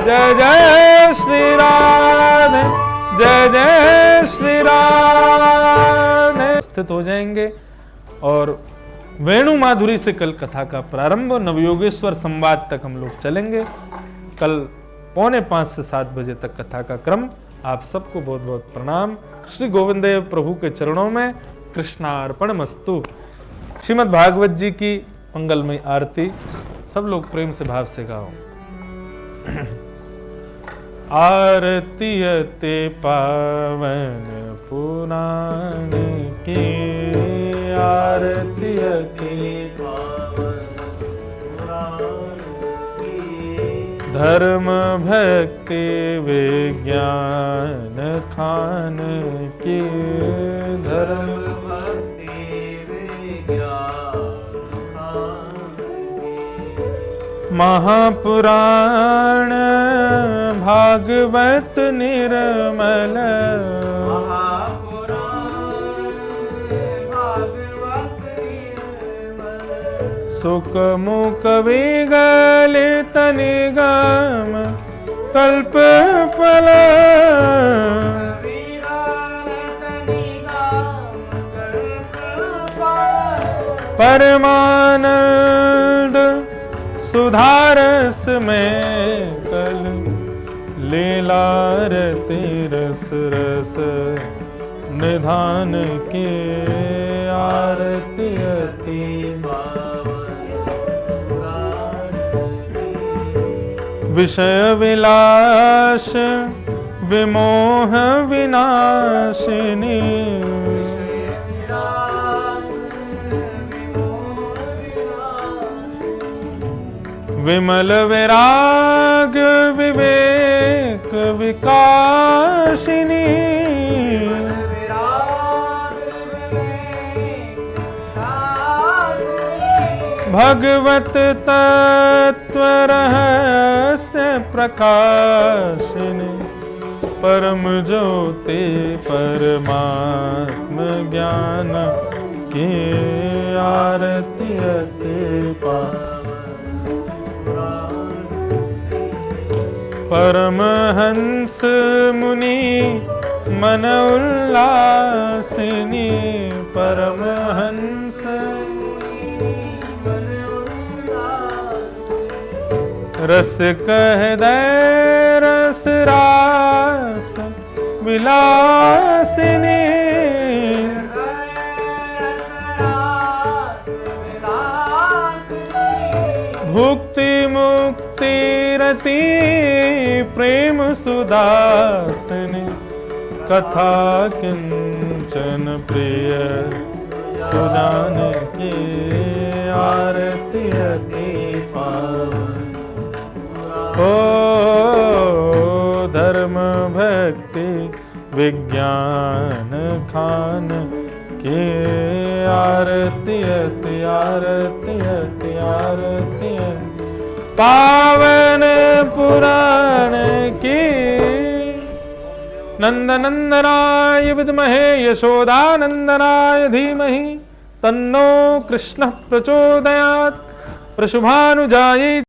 A: जय जय श्री राधे जय जय श्री राधे स्थित हो जाएंगे और वेणु माधुरी से कल कथा का प्रारंभ नवयोगेश्वर संवाद तक हम लोग चलेंगे। कल 4:45 से 7 बजे तक कथा का क्रम। आप सबको बहुत बहुत प्रणाम। श्री गोविंद देव प्रभु के चरणों में कृष्णार्पण मस्तु। श्रीमद् भागवत जी की मंगलमय आरती सब लोग प्रेम से भाव से गाओ। आरती अति पावन पुराण की आरती अति धर्म भक्ति विज्ञान खान की धर्म
B: भक्ति विज्ञान खान की
A: महापुराण भागवत निर्मल सुख मुख विगलित निगम कल्प फल परमानंद सुधारस में कल लीलारती रस रस निधान के आरती अति विषय विलास विमोह विनाशिनी विमल विराग विवेक विकासिनी भगवत तत्व रहस्य प्रकाशिनी परम ज्योति परमात्म ज्ञान की आरती अति परमहंस मुनि मन उल्लासिनी परमहंस रस कह दे रस रास विलासिनी भुक्ति मुक्ति रति प्रेम सुदासिनी कथा किंचन प्रिय सुजाने की आरती अति पावन ओ धर्म भक्ति विज्ञान खान की आरती अति आरती अति आरती पावन पुराण की नंदनंदनाय विद्महे यशोदानंदनाय धीमहि तन्नो कृष्णः प्रचोदयात् प्रशुभानुजायै